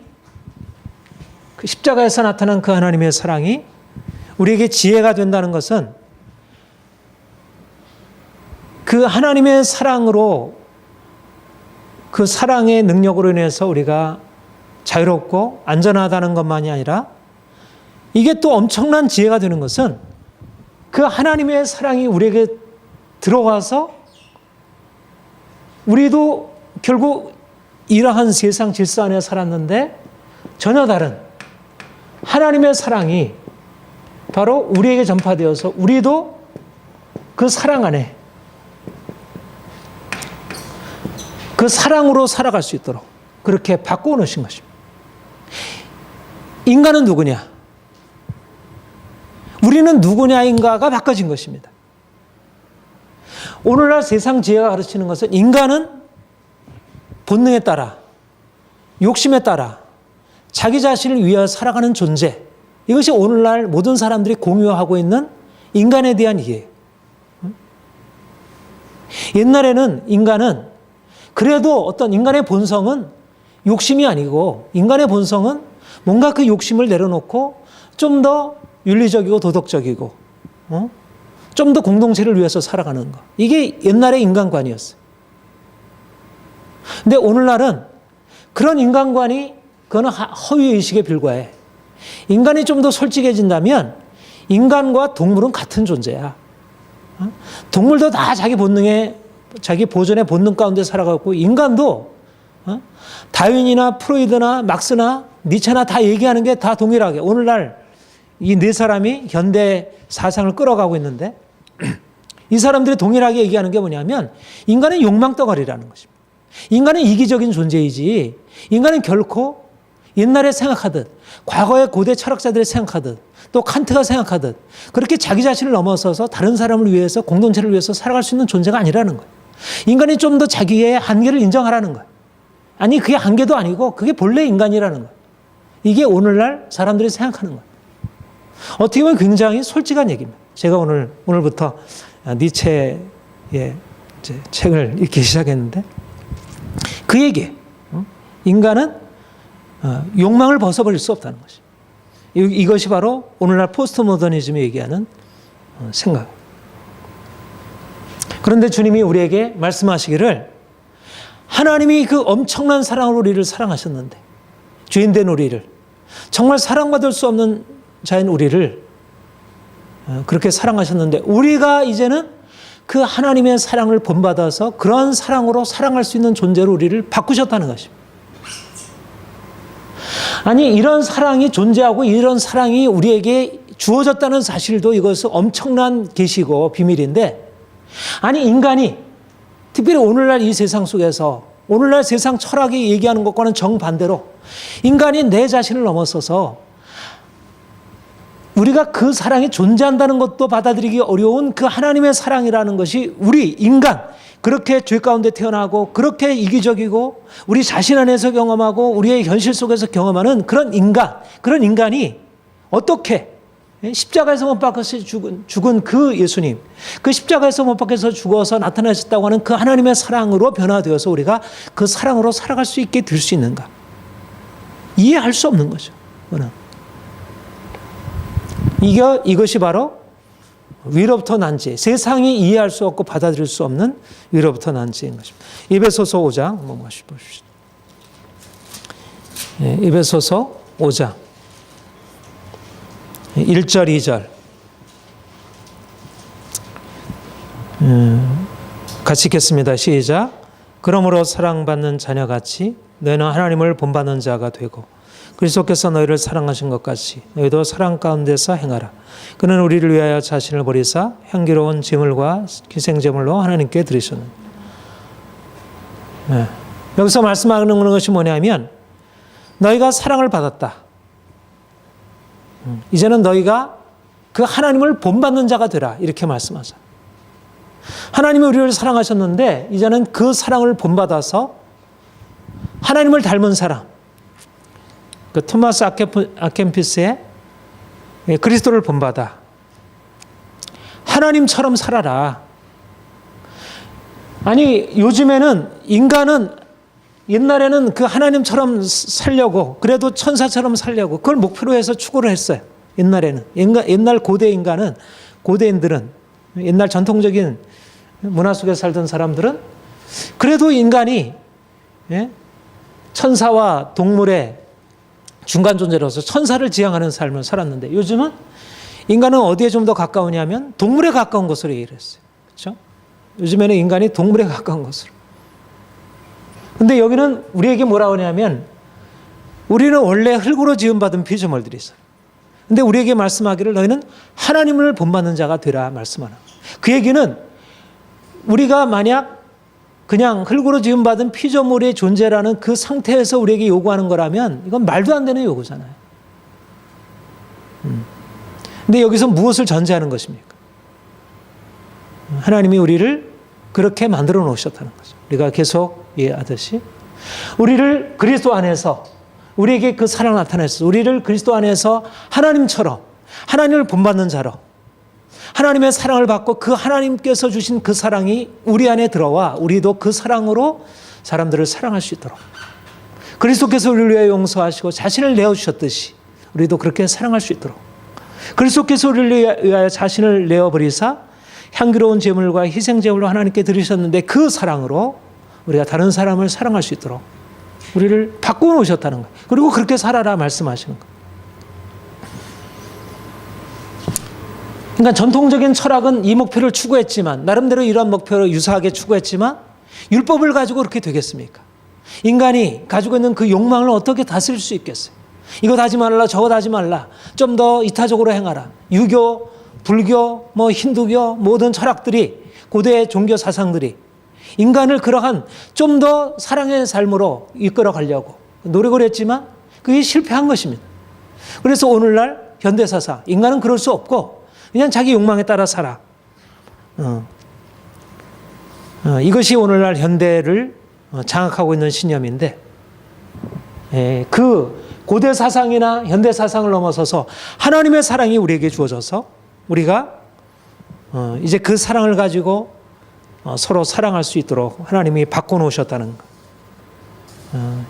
그 십자가에서 나타난 그 하나님의 사랑이 우리에게 지혜가 된다는 것은 그 하나님의 사랑으로, 그 사랑의 능력으로 인해서 우리가 자유롭고 안전하다는 것만이 아니라 이게 또 엄청난 지혜가 되는 것은 그 하나님의 사랑이 우리에게 들어와서 우리도 결국 이러한 세상 질서 안에 살았는데 전혀 다른 하나님의 사랑이 바로 우리에게 전파되어서 우리도 그 사랑 안에, 그 사랑으로 살아갈 수 있도록 그렇게 바꾸어 놓으신 것입니다. 인간은 누구냐? 우리는 누구냐인가가 바꿔진 것입니다. 오늘날 세상 지혜가 가르치는 것은 인간은 본능에 따라, 욕심에 따라 자기 자신을 위하여 살아가는 존재, 이것이 오늘날 모든 사람들이 공유하고 있는 인간에 대한 이해예요. 옛날에는 인간은 그래도 어떤 인간의 본성은 욕심이 아니고, 인간의 본성은 뭔가 그 욕심을 내려놓고 좀 더 윤리적이고 도덕적이고 좀 더 공동체를 위해서 살아가는 것, 이게 옛날의 인간관이었어요. 근데 오늘날은 그런 인간관이 그거는 허위의식에 불과해. 인간이 좀 더 솔직해진다면 인간과 동물은 같은 존재야. 동물도 다 자기 본능에, 자기 보존의 본능 가운데 살아가고, 인간도 다윈이나 프로이드나 막스나 니체나 다 얘기하는 게 다 동일하게 오늘날 이 네 사람이 현대 사상을 끌어가고 있는데 이 사람들이 동일하게 얘기하는 게 뭐냐면 인간은 욕망 덩어리라는 것입니다. 인간은 이기적인 존재이지 인간은 결코 옛날에 생각하듯, 과거의 고대 철학자들이 생각하듯, 또 칸트가 생각하듯 그렇게 자기 자신을 넘어서서 다른 사람을 위해서, 공동체를 위해서 살아갈 수 있는 존재가 아니라는 거예요. 인간이 좀 더 자기의 한계를 인정하라는 거예요. 아니, 그게 한계도 아니고 그게 본래 인간이라는 거예요. 이게 오늘날 사람들이 생각하는 거예요. 어떻게 보면 굉장히 솔직한 얘기입니다. 제가 오늘부터 니체의 책을 읽기 시작했는데 그 얘기예요. 인간은 욕망을 벗어버릴 수 없다는 것이. 이것이 바로 오늘날 포스트 모더니즘이 얘기하는 생각. 그런데 주님이 우리에게 말씀하시기를 하나님이 그 엄청난 사랑으로 우리를 사랑하셨는데, 죄인된 우리를, 정말 사랑받을 수 없는 자인 우리를 그렇게 사랑하셨는데 우리가 이제는 그 하나님의 사랑을 본받아서 그런 사랑으로 사랑할 수 있는 존재로 우리를 바꾸셨다는 것입니다. 아니, 이런 사랑이 존재하고 이런 사랑이 우리에게 주어졌다는 사실도 이것은 엄청난 계시고 비밀인데, 아니, 인간이 특별히 오늘날 이 세상 속에서, 오늘날 세상 철학이 얘기하는 것과는 정반대로 인간이 내 자신을 넘어서서 우리가 그 사랑이 존재한다는 것도 받아들이기 어려운 그 하나님의 사랑이라는 것이 우리 인간, 그렇게 죄 가운데 태어나고 그렇게 이기적이고 우리 자신 안에서 경험하고 우리의 현실 속에서 경험하는 그런 인간이 어떻게 십자가에서 못 박혀서 죽은 그 예수님, 그 십자가에서 못 박혀서 죽어서 나타나셨다고 하는 그 하나님의 사랑으로 변화되어서 우리가 그 사랑으로 살아갈 수 있게 될 수 있는가? 이해할 수 없는 거죠. 이것이 바로 위로부터 난 지혜, 세상이 이해할 수 없고 받아들일 수 없는 위로부터 난 지혜인 것입니다. 에베소서 5장 한번 보십시오. 에베소서 5장 1절 2절 같이 읽겠습니다. 시작. 그러므로 사랑받는 자녀같이 너희는 하나님을 본받는 자가 되고 그리스도께서 너희를 사랑하신 것 같이 너희도 사랑 가운데서 행하라. 그는 우리를 위하여 자신을 버리사 향기로운 제물과 희생제물로 하나님께 드리셨느니라. 여기서 말씀하는 것이 뭐냐면 너희가 사랑을 받았다. 이제는 너희가 그 하나님을 본받는 자가 되라. 이렇게 말씀하죠. 하나님이 우리를 사랑하셨는데 이제는 그 사랑을 본받아서 하나님을 닮은 사람, 그 토마스 아켄피스의 그리스도를 본받아 하나님처럼 살아라. 아니 요즘에는 인간은 옛날에는 그 하나님처럼 살려고 그래도 천사처럼 살려고 그걸 목표로 해서 추구를 했어요. 옛날에는 옛날 고대 인간은 고대인들은 옛날 전통적인 문화 속에 살던 사람들은 그래도 인간이 천사와 동물의 중간 존재로서 천사를 지향하는 삶을 살았는데 요즘은 인간은 어디에 좀 더 가까우냐면 동물에 가까운 것으로 얘기를 했어요. 그렇죠? 요즘에는 인간이 동물에 가까운 것으로. 근데 여기는 우리에게 뭐라고 하냐면 우리는 원래 흙으로 지음받은 피조물들이 있어요. 근데 우리에게 말씀하기를 너희는 하나님을 본받는 자가 되라 말씀하는. 그 얘기는 우리가 만약 그냥 흙으로 지음받은 피조물의 존재라는 그 상태에서 우리에게 요구하는 거라면 이건 말도 안 되는 요구잖아요. 근데 여기서 무엇을 전제하는 것입니까? 하나님이 우리를 그렇게 만들어 놓으셨다는 거죠. 우리가 계속 이해하듯이 우리를 그리스도 안에서 우리에게 그 사랑을 나타냈어. 우리를 그리스도 안에서 하나님처럼 하나님을 본받는 자로 하나님의 사랑을 받고 그 하나님께서 주신 그 사랑이 우리 안에 들어와 우리도 그 사랑으로 사람들을 사랑할 수 있도록 그리스도께서 우리를 위해 용서하시고 자신을 내어주셨듯이 우리도 그렇게 사랑할 수 있도록 그리스도께서 우리를 위하여 자신을 내어버리사 향기로운 제물과 희생제물로 하나님께 드리셨는데 그 사랑으로 우리가 다른 사람을 사랑할 수 있도록 우리를 바꾸어 놓으셨다는 거예요. 그리고 그렇게 살아라 말씀하시는 거예요. 그러니까 전통적인 철학은 이 목표를 추구했지만 나름대로 이런 목표를 유사하게 추구했지만 율법을 가지고 그렇게 되겠습니까? 인간이 가지고 있는 그 욕망을 어떻게 다스릴 수 있겠어요? 이거 하지 말라 저거 하지 말라 좀 더 이타적으로 행하라. 유교, 불교, 힌두교 모든 철학들이 고대의 종교 사상들이 인간을 그러한 좀 더 사랑의 삶으로 이끌어 가려고 노력을 했지만 그게 실패한 것입니다. 그래서 오늘날 현대사상 인간은 그럴 수 없고 그냥 자기 욕망에 따라 살아. 이것이 오늘날 현대를 장악하고 있는 신념인데 그 고대 사상이나 현대 사상을 넘어서서 하나님의 사랑이 우리에게 주어져서 우리가 이제 그 사랑을 가지고 서로 사랑할 수 있도록 하나님이 바꿔놓으셨다는 것.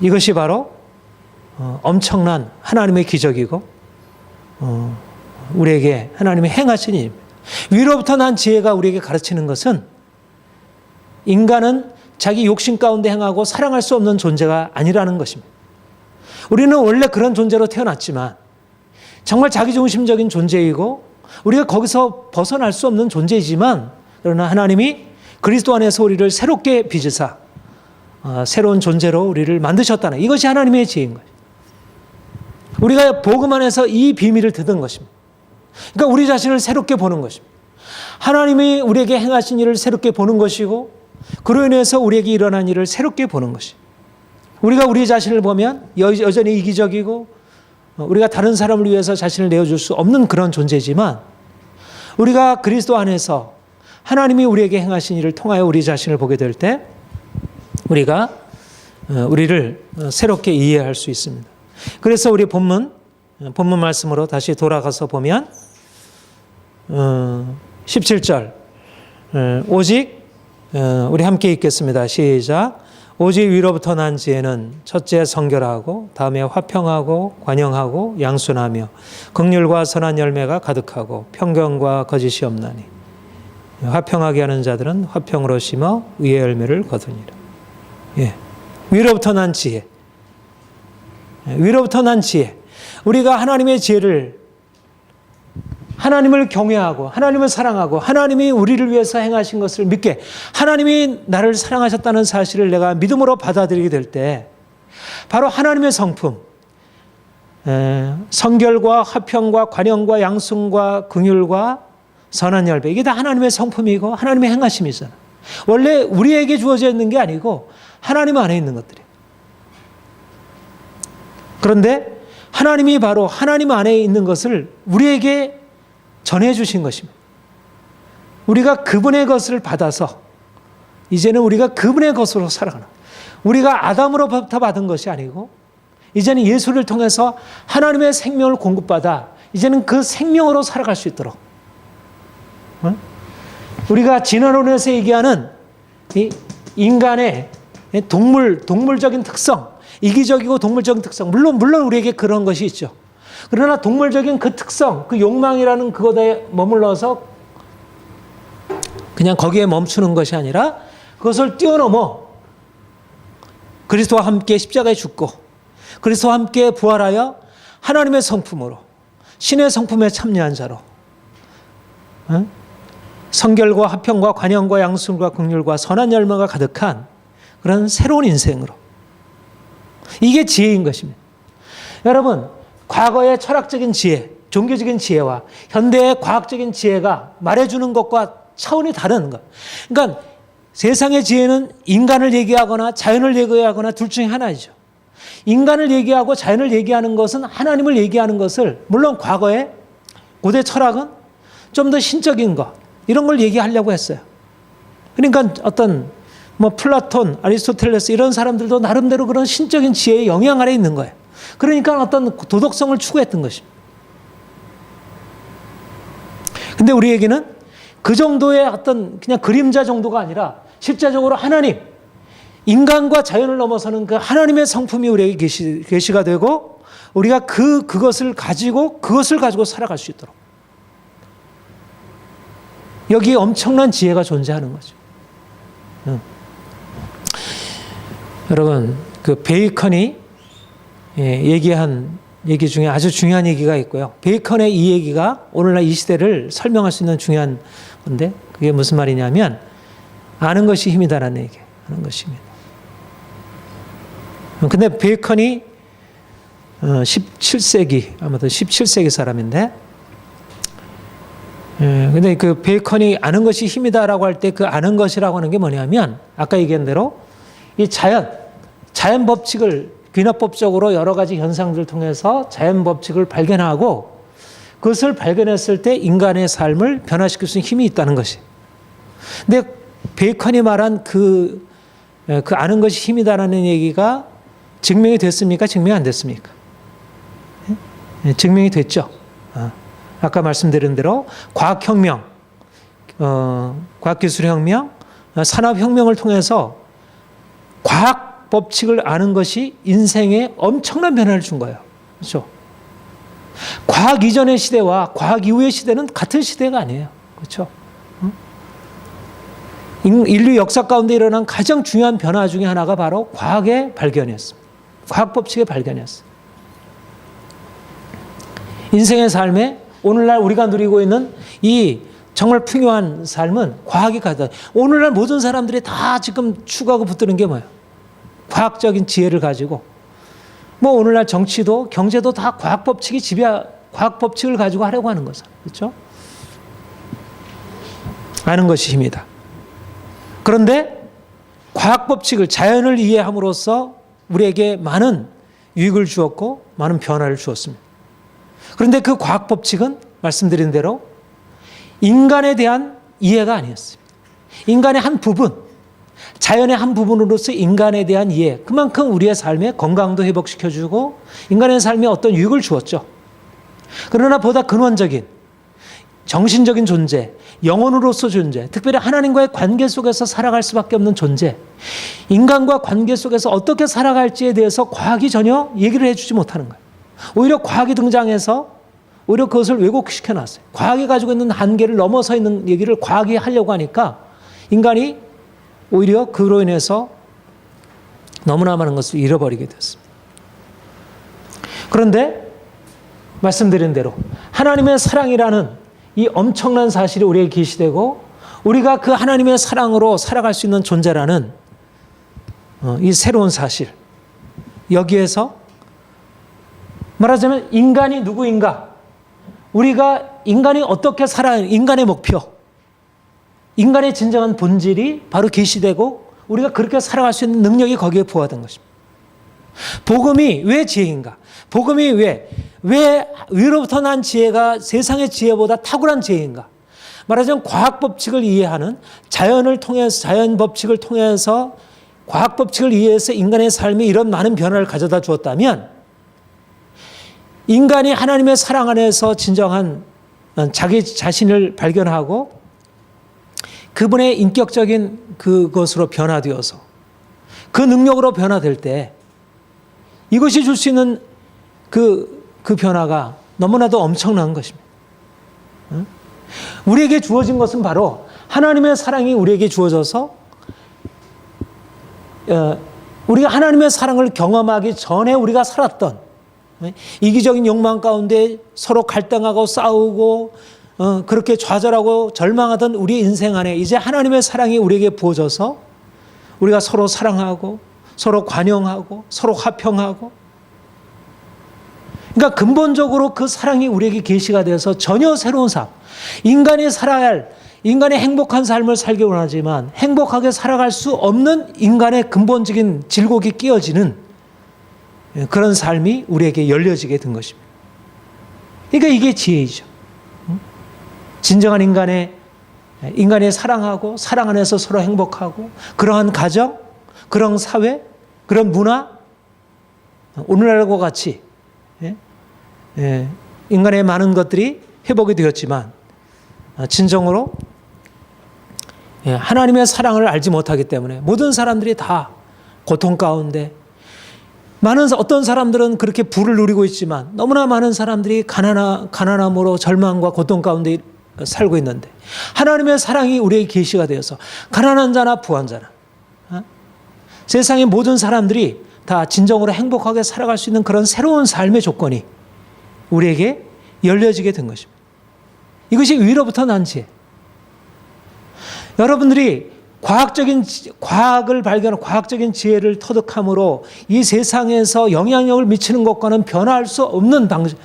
이것이 바로 엄청난 하나님의 기적이고 우리에게 하나님이 행하신 일입니다. 위로부터 난 지혜가 우리에게 가르치는 것은 인간은 자기 욕심 가운데 행하고 사랑할 수 없는 존재가 아니라는 것입니다. 우리는 원래 그런 존재로 태어났지만 정말 자기중심적인 존재이고 우리가 거기서 벗어날 수 없는 존재이지만 그러나 하나님이 그리스도 안에서 우리를 새롭게 빚으사 새로운 존재로 우리를 만드셨다는 이것이 하나님의 지혜인 거예요. 우리가 복음 안에서 이 비밀을 듣는 것입니다. 그러니까 우리 자신을 새롭게 보는 것입니다. 하나님이 우리에게 행하신 일을 새롭게 보는 것이고 그로 인해서 우리에게 일어난 일을 새롭게 보는 것이. 우리가 우리 자신을 보면 여전히 이기적이고 우리가 다른 사람을 위해서 자신을 내어줄 수 없는 그런 존재지만 우리가 그리스도 안에서 하나님이 우리에게 행하신 일을 통하여 우리 자신을 보게 될 때 우리가 우리를 새롭게 이해할 수 있습니다. 그래서 우리 본문 말씀으로 다시 돌아가서 보면 17절 오직 우리 함께 읽겠습니다. 시작. 오직 위로부터 난 지혜는 첫째 성결하고 다음에 화평하고 관용하고 양순하며 긍휼과 선한 열매가 가득하고 편견과 거짓이 없나니 화평하게 하는 자들은 화평으로 심어 의의 열매를 거두니라. 예. 위로부터 난 지혜. 위로부터 난 지혜. 우리가 하나님의 지혜를, 하나님을 경외하고 하나님을 사랑하고 하나님이 우리를 위해서 행하신 것을 믿게, 하나님이 나를 사랑하셨다는 사실을 내가 믿음으로 받아들이게 될 때 바로 하나님의 성품, 성결과 화평과 관용과 양순과 긍휼과 선한 열매, 이게 다 하나님의 성품이고 하나님의 행하심이잖아. 원래 우리에게 주어져 있는 게 아니고 하나님 안에 있는 것들이에요. 그런데 하나님이 바로 하나님 안에 있는 것을 우리에게 전해주신 것입니다. 우리가 그분의 것을 받아서 이제는 우리가 그분의 것으로 살아가는, 우리가 아담으로부터 받은 것이 아니고 이제는 예수를 통해서 하나님의 생명을 공급받아 이제는 그 생명으로 살아갈 수 있도록, 우리가 진화론에서 얘기하는 이 인간의 동물적인 특성, 이기적이고 동물적인 특성, 물론 우리에게 그런 것이 있죠. 그러나 동물적인 그 특성, 그 욕망이라는 그것에 머물러서 그냥 거기에 멈추는 것이 아니라 그것을 뛰어넘어 그리스도와 함께 십자가에 죽고 그리스도와 함께 부활하여 하나님의 성품으로, 신의 성품에 참여한 자로 성결과 화평과 관용과 양순과 긍휼과 선한 열매가 가득한 그런 새로운 인생으로, 이게 지혜인 것입니다. 여러분, 과거의 철학적인 지혜, 종교적인 지혜와 현대의 과학적인 지혜가 말해주는 것과 차원이 다른 것. 그러니까 세상의 지혜는 인간을 얘기하거나 자연을 얘기하거나 둘 중에 하나이죠. 인간을 얘기하고 자연을 얘기하는 것은 하나님을 얘기하는 것을, 물론 과거에 고대 철학은 좀 더 신적인 것, 이런 걸 얘기하려고 했어요. 그러니까 어떤 플라톤, 아리스토텔레스 이런 사람들도 나름대로 그런 신적인 지혜의 영향 아래 있는 거예요. 그러니까 어떤 도덕성을 추구했던 것입니다. 근데 우리에게는 그 정도의 어떤 그냥 그림자 정도가 아니라 실제적으로 하나님, 인간과 자연을 넘어서는 그 하나님의 성품이 우리에게 계시가 되고 우리가 그것을 가지고 살아갈 수 있도록, 여기에 엄청난 지혜가 존재하는 거죠. 여러분, 그 베이컨이 얘기한 얘기 중에 아주 중요한 얘기가 있고요. 베이컨의 이 얘기가 오늘날 이 시대를 설명할 수 있는 중요한 건데, 그게 무슨 말이냐면 아는 것이 힘이다라는 얘기예요. 아는 것이 힘이다. 근데 베이컨이 17세기, 아마도 17세기 사람인데, 근데 그 베이컨이 아는 것이 힘이다라고 할 때 그 아는 것이라고 하는 게 뭐냐면 아까 얘기한 대로 이 자연 법칙을 귀납법적으로 여러 가지 현상들을 통해서 자연 법칙을 발견하고 그것을 발견했을 때 인간의 삶을 변화시킬 수 있는 힘이 있다는 것이. 근데 베이컨이 말한 그 아는 것이 힘이다라는 얘기가 증명이 됐습니까? 증명이 안 됐습니까? 증명이 됐죠. 아까 말씀드린 대로 과학혁명, 과학기술혁명, 산업혁명을 통해서 과학 법칙을 아는 것이 인생에 엄청난 변화를 준 거예요. 그렇죠? 과학 이전의 시대와 과학 이후의 시대는 같은 시대가 아니에요. 그렇죠? 인류 역사 가운데 일어난 가장 중요한 변화 중에 하나가 바로 과학의 발견이었습니다. 과학 법칙의 발견이었어요. 인생의 삶에 오늘날 우리가 누리고 있는 이 정말 풍요한 삶은 과학이 가다. 오늘날 모든 사람들이 다 지금 추구하고 붙드는 게 뭐예요? 과학적인 지혜를 가지고, 오늘날 정치도 경제도 다 과학 법칙을 가지고 하려고 하는 거죠. 그렇죠? 아는 것이 힘이다. 그런데 과학 법칙을, 자연을 이해함으로써 우리에게 많은 유익을 주었고 많은 변화를 주었습니다. 그런데 그 과학 법칙은 말씀드린 대로 인간에 대한 이해가 아니었습니다. 인간의 한 부분, 자연의 한 부분으로서 인간에 대한 이해, 그만큼 우리의 삶의 건강도 회복시켜주고 인간의 삶에 어떤 유익을 주었죠. 그러나 보다 근원적인, 정신적인 존재, 영혼으로서 존재, 특별히 하나님과의 관계 속에서 살아갈 수밖에 없는 존재, 인간과 관계 속에서 어떻게 살아갈지에 대해서 과학이 전혀 얘기를 해주지 못하는 거예요. 오히려 과학이 등장해서 오히려 그것을 왜곡시켜놨어요. 과학이 가지고 있는 한계를 넘어서 있는 얘기를 과학이 하려고 하니까 인간이 오히려 그로 인해서 너무나 많은 것을 잃어버리게 됐습니다. 그런데 말씀드린 대로 하나님의 사랑이라는 이 엄청난 사실이 우리에게 계시되고 우리가 그 하나님의 사랑으로 살아갈 수 있는 존재라는 이 새로운 사실, 여기에서 말하자면 인간이 누구인가, 우리가 인간이 어떻게 살아야, 인간의 목표, 인간의 진정한 본질이 바로 계시되고 우리가 그렇게 살아갈 수 있는 능력이 거기에 부여된 것입니다. 복음이 왜 지혜인가? 복음이 왜 위로부터 난 지혜가 세상의 지혜보다 탁월한 지혜인가? 말하자면 과학 법칙을 이해하는, 자연을 통해서, 자연 법칙을 통해서 과학 법칙을 이해해서 인간의 삶에 이런 많은 변화를 가져다 주었다면 인간이 하나님의 사랑 안에서 진정한 자기 자신을 발견하고 그분의 인격적인 그것으로 변화되어서 그 능력으로 변화될 때 이것이 줄 수 있는 그 변화가 너무나도 엄청난 것입니다. 우리에게 주어진 것은 바로 하나님의 사랑이 우리에게 주어져서 우리가 하나님의 사랑을 경험하기 전에 우리가 살았던 이기적인 욕망 가운데 서로 갈등하고 싸우고 그렇게 좌절하고 절망하던 우리 인생 안에 이제 하나님의 사랑이 우리에게 부어져서 우리가 서로 사랑하고 서로 관용하고 서로 화평하고, 그러니까 근본적으로 그 사랑이 우리에게 계시가 되어서 전혀 새로운 삶, 인간이 살아야 할, 인간의 행복한 삶을 살기 원하지만 행복하게 살아갈 수 없는 인간의 근본적인 질곡이 끼어지는 그런 삶이 우리에게 열려지게 된 것입니다. 그러니까 이게 지혜이죠. 진정한 인간의 사랑하고 사랑 안에서 서로 행복하고 그러한 가정, 그런 사회, 그런 문화, 오늘날과 같이 인간의 많은 것들이 회복이 되었지만 진정으로 하나님의 사랑을 알지 못하기 때문에 모든 사람들이 다 고통 가운데, 어떤 사람들은 그렇게 부를 누리고 있지만 너무나 많은 사람들이 가난함으로 절망과 고통 가운데 살고 있는데 하나님의 사랑이 우리에게 계시가 되어서 가난한 자나 부한 자나 세상의 모든 사람들이 다 진정으로 행복하게 살아갈 수 있는 그런 새로운 삶의 조건이 우리에게 열려지게 된 것입니다. 이것이 위로부터 난 지혜. 여러분들이 과학을 발견하고 과학적인 지혜를 터득함으로 이 세상에서 영향력을 미치는 것과는 변화할 수 없는 방식,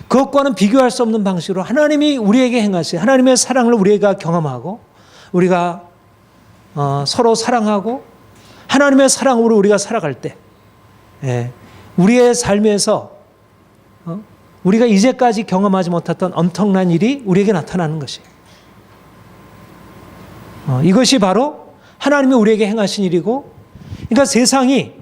그것과는 비교할 수 없는 방식으로 하나님이 우리에게 행하신 하나님의 사랑을 우리가 경험하고 우리가 서로 사랑하고 하나님의 사랑으로 우리가 살아갈 때 우리의 삶에서 우리가 이제까지 경험하지 못했던 엄청난 일이 우리에게 나타나는 것이에요. 이것이 바로 하나님이 우리에게 행하신 일이고, 그러니까 세상이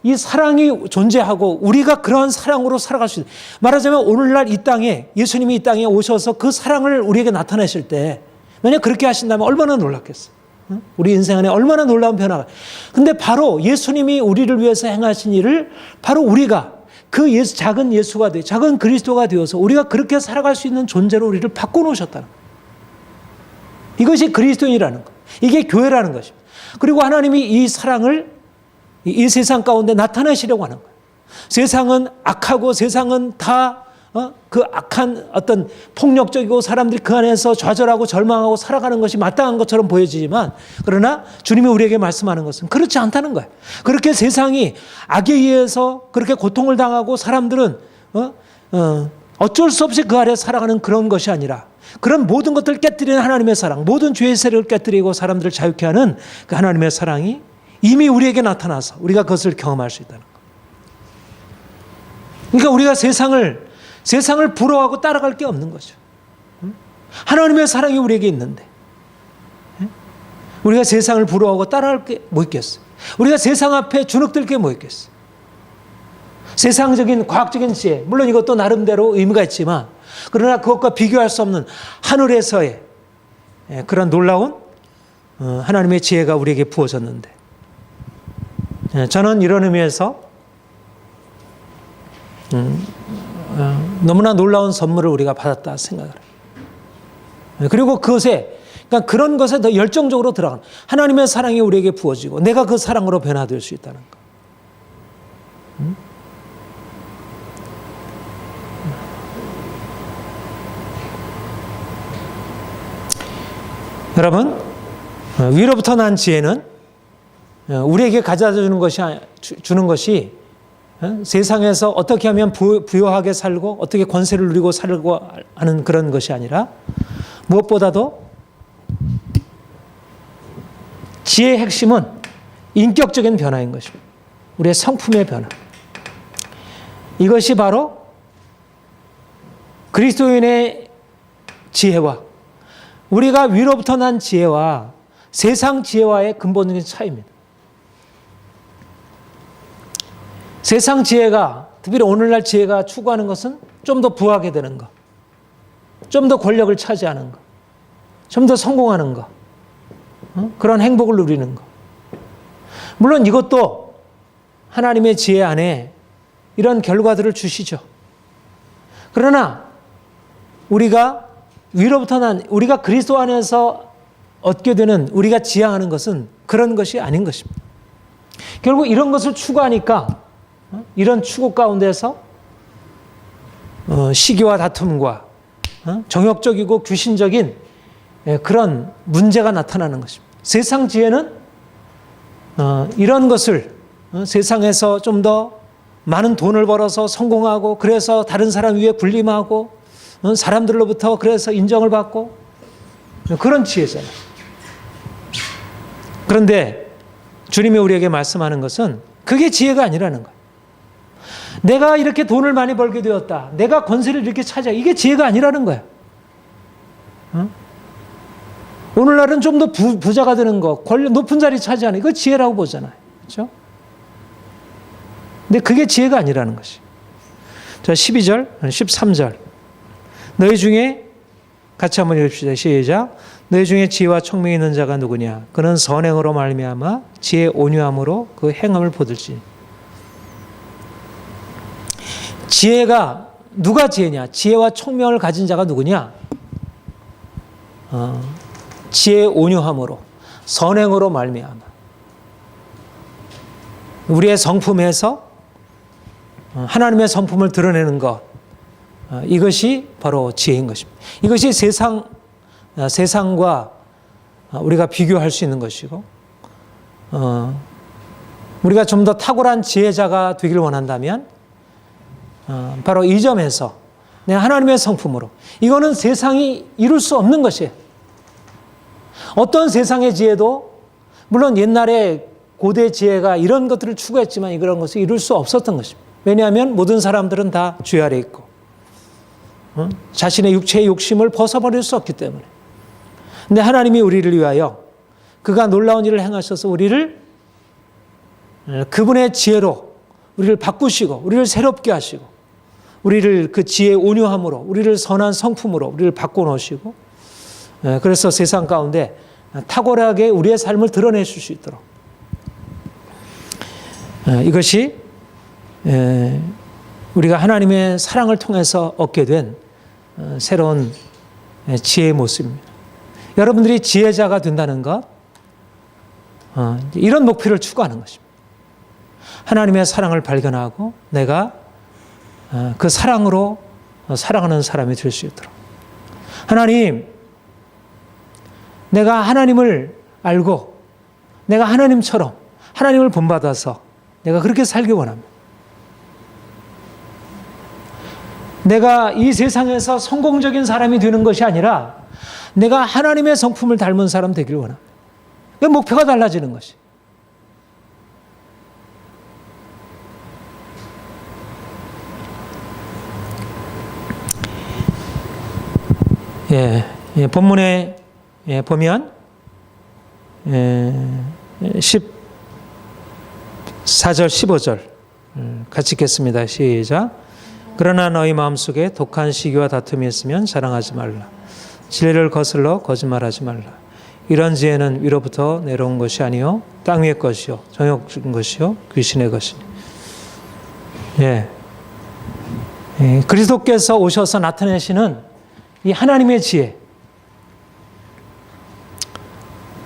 이 사랑이 존재하고 우리가 그러한 사랑으로 살아갈 수 있는, 말하자면 오늘날 이 땅에 예수님이 이 땅에 오셔서 그 사랑을 우리에게 나타내실 때 만약 그렇게 하신다면 얼마나 놀랍겠어요. 우리 인생 안에 얼마나 놀라운 변화가. 근데 바로 예수님이 우리를 위해서 행하신 일을 바로 우리가 그 작은 예수가 돼, 작은 그리스도가 되어서 우리가 그렇게 살아갈 수 있는 존재로 우리를 바꿔놓으셨다는 거예요. 이것이 그리스도인이라는 것, 이게 교회라는 것입니다. 그리고 하나님이 이 사랑을 이 세상 가운데 나타내시려고 하는 거예요. 세상은 악하고 세상은 다 그 악한 어떤 폭력적이고 사람들이 그 안에서 좌절하고 절망하고 살아가는 것이 마땅한 것처럼 보여지지만, 그러나 주님이 우리에게 말씀하는 것은 그렇지 않다는 거예요. 그렇게 세상이 악에 의해서 그렇게 고통을 당하고 사람들은 어쩔 수 없이 그 아래 살아가는 그런 것이 아니라, 그런 모든 것들을 깨뜨리는 하나님의 사랑, 모든 죄의 세력을 깨뜨리고 사람들을 자유케 하는 그 하나님의 사랑이 이미 우리에게 나타나서 우리가 그것을 경험할 수 있다는 것. 그러니까 우리가 세상을 부러워하고 따라갈 게 없는 거죠. 하나님의 사랑이 우리에게 있는데 우리가 세상을 부러워하고 따라갈 게 뭐 있겠어요? 우리가 세상 앞에 주눅들 게 뭐 있겠어요? 세상적인 과학적인 지혜, 물론 이것도 나름대로 의미가 있지만 그러나 그것과 비교할 수 없는 하늘에서의 그런 놀라운 하나님의 지혜가 우리에게 부어졌는데, 저는 이런 의미에서 너무나 놀라운 선물을 우리가 받았다 생각을 해요. 그리고 그것에, 그러니까 그런 것에 더 열정적으로 들어가는 하나님의 사랑이 우리에게 부어지고 내가 그 사랑으로 변화될 수 있다는 것. 여러분, 위로부터 난 지혜는 우리에게 가져다 주는 것이 세상에서 어떻게 하면 부유하게 살고 어떻게 권세를 누리고 살고 하는 그런 것이 아니라 무엇보다도 지혜의 핵심은 인격적인 변화인 것입니다. 우리의 성품의 변화. 이것이 바로 그리스도인의 지혜와 우리가 위로부터 난 지혜와 세상 지혜와의 근본적인 차이입니다. 세상 지혜가, 특별히 오늘날 지혜가 추구하는 것은 좀 더 부하게 되는 것, 좀 더 권력을 차지하는 것, 좀 더 성공하는 것, 그런 행복을 누리는 것. 물론 이것도 하나님의 지혜 안에 이런 결과들을 주시죠. 그러나 우리가 위로부터 난, 우리가 그리스도 안에서 얻게 되는, 우리가 지향하는 것은 그런 것이 아닌 것입니다. 결국 이런 것을 추구하니까 이런 추구 가운데서 시기와 다툼과 정욕적이고 귀신적인 그런 문제가 나타나는 것입니다. 세상 지혜는 이런 것을 세상에서 좀 더 많은 돈을 벌어서 성공하고 그래서 다른 사람 위에 군림하고 사람들로부터 그래서 인정을 받고 그런 지혜잖아요. 그런데 주님이 우리에게 말씀하는 것은 그게 지혜가 아니라는 거예요. 내가 이렇게 돈을 많이 벌게 되었다, 내가 권세를 이렇게 차지하, 이게 지혜가 아니라는 거야. 오늘날은 좀 더 부자가 되는 거, 권력 높은 자리 차지하는 이거 지혜라고 보잖아요. 그렇죠? 근데 그게 지혜가 아니라는 것이. 자, 12절, 13절. 너희 중에 같이 한번 읽읍시다. 시작. 너희 중에 지혜와 총명이 있는 자가 누구냐? 그는 선행으로 말미암아 지혜 온유함으로 그 행함을 보들지. 지혜가 누가 지혜냐? 지혜와 총명을 가진 자가 누구냐? 지혜 온유함으로 선행으로 말미암아 우리의 성품에서 하나님의 성품을 드러내는 것, 이것이 바로 지혜인 것입니다. 이것이 세상과 우리가 비교할 수 있는 것이고, 우리가 좀 더 탁월한 지혜자가 되길 원한다면 바로 이 점에서 내가 하나님의 성품으로, 이거는 세상이 이룰 수 없는 것이에요. 어떤 세상의 지혜도 물론 옛날에 고대 지혜가 이런 것들을 추구했지만 이런 것을 이룰 수 없었던 것입니다. 왜냐하면 모든 사람들은 다 죄 아래 있고 자신의 육체의 욕심을 벗어버릴 수 없기 때문에. 근데 하나님이 우리를 위하여 그가 놀라운 일을 행하셔서 우리를 그분의 지혜로 우리를 바꾸시고 우리를 새롭게 하시고 우리를 그 지혜의 온유함으로 우리를 선한 성품으로 우리를 바꿔놓으시고, 그래서 세상 가운데 탁월하게 우리의 삶을 드러내실 수 있도록, 이것이 우리가 하나님의 사랑을 통해서 얻게 된 새로운 지혜의 모습입니다. 여러분들이 지혜자가 된다는 것, 이런 목표를 추구하는 것입니다. 하나님의 사랑을 발견하고 내가 그 사랑으로 사랑하는 사람이 될 수 있도록. 하나님, 내가 하나님을 알고 내가 하나님처럼 하나님을 본받아서 내가 그렇게 살기 원합니다. 내가 이 세상에서 성공적인 사람이 되는 것이 아니라 내가 하나님의 성품을 닮은 사람 되길 원합니다. 목표가 달라지는 것이. 본문에 보면 14절, 15절 같이 읽겠습니다. 시작. 그러나 너희 마음속에 독한 시기와 다툼이 있으면 자랑하지 말라. 진리를 거슬러 거짓말하지 말라. 이런 지혜는 위로부터 내려온 것이 아니요 땅 위의 것이요 정욕진 것이요 귀신의 것이니. 예. 그리스도께서 오셔서 나타내시는 이 하나님의 지혜,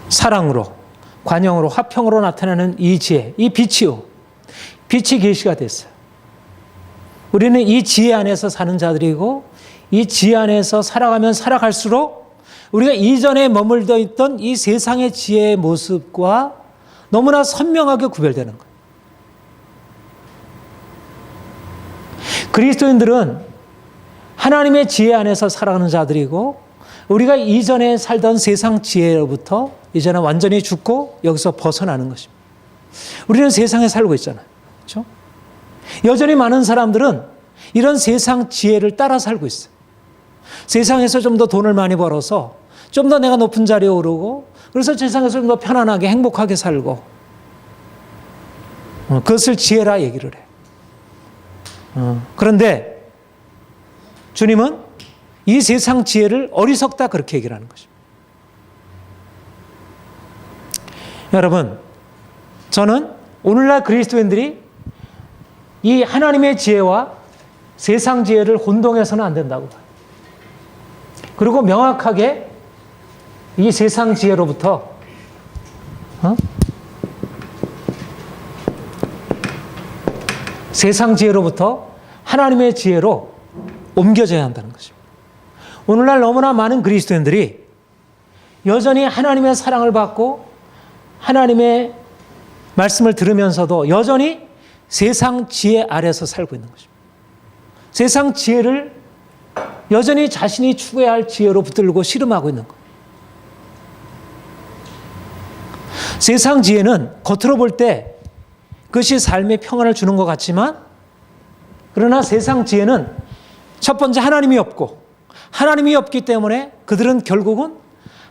사랑으로, 관용으로, 화평으로 나타나는 이 지혜, 이 빛이요. 빛이 계시가 됐어요. 우리는 이 지혜 안에서 사는 자들이고 이 지혜 안에서 살아가면 살아갈수록 우리가 이전에 머물러 있던 이 세상의 지혜의 모습과 너무나 선명하게 구별되는 거예요. 그리스도인들은 하나님의 지혜 안에서 살아가는 자들이고 우리가 이전에 살던 세상 지혜로부터 이제는 완전히 죽고 여기서 벗어나는 것입니다. 우리는 세상에 살고 있잖아요. 그렇죠? 여전히 많은 사람들은 이런 세상 지혜를 따라 살고 있어요. 세상에서 좀 더 돈을 많이 벌어서 좀 더 내가 높은 자리에 오르고 그래서 세상에서 좀 더 편안하게 행복하게 살고 그것을 지혜라 얘기를 해요. 그런데 주님은 이 세상 지혜를 어리석다 그렇게 얘기를 하는 것입니다. 여러분, 저는 오늘날 그리스도인들이 이 하나님의 지혜와 세상 지혜를 혼동해서는 안 된다고 봐요. 그리고 명확하게 이 세상 지혜로부터 세상 지혜로부터 하나님의 지혜로 옮겨져야 한다는 것입니다. 오늘날 너무나 많은 그리스도인들이 여전히 하나님의 사랑을 받고 하나님의 말씀을 들으면서도 여전히 세상 지혜 아래서 살고 있는 것입니다. 세상 지혜를 여전히 자신이 추구해야 할 지혜로 붙들고 씨름하고 있는 것. 세상 지혜는 겉으로 볼 때 그것이 삶의 평안을 주는 것 같지만 그러나 세상 지혜는 첫 번째 하나님이 없고 하나님이 없기 때문에 그들은 결국은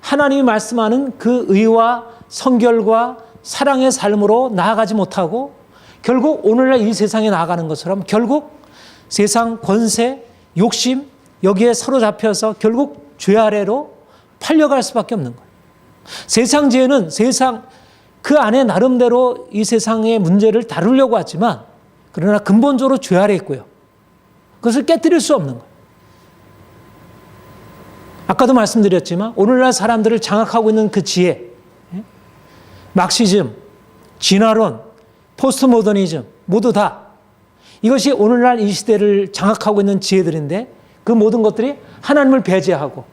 하나님이 말씀하는 그 의와 성결과 사랑의 삶으로 나아가지 못하고 결국 오늘날 이 세상에 나아가는 것처럼 결국 세상 권세, 욕심 여기에 사로잡혀서 결국 죄 아래로 팔려갈 수밖에 없는 거예요. 세상 지혜는 세상 그 안에 나름대로 이 세상의 문제를 다루려고 하지만 그러나 근본적으로 죄 아래 있고요. 그것을 깨뜨릴 수 없는 거예요. 아까도 말씀드렸지만 오늘날 사람들을 장악하고 있는 그 지혜, 막시즘, 진화론, 포스트 모더니즘 모두 다 이것이 오늘날 이 시대를 장악하고 있는 지혜들인데 그 모든 것들이 하나님을 배제하고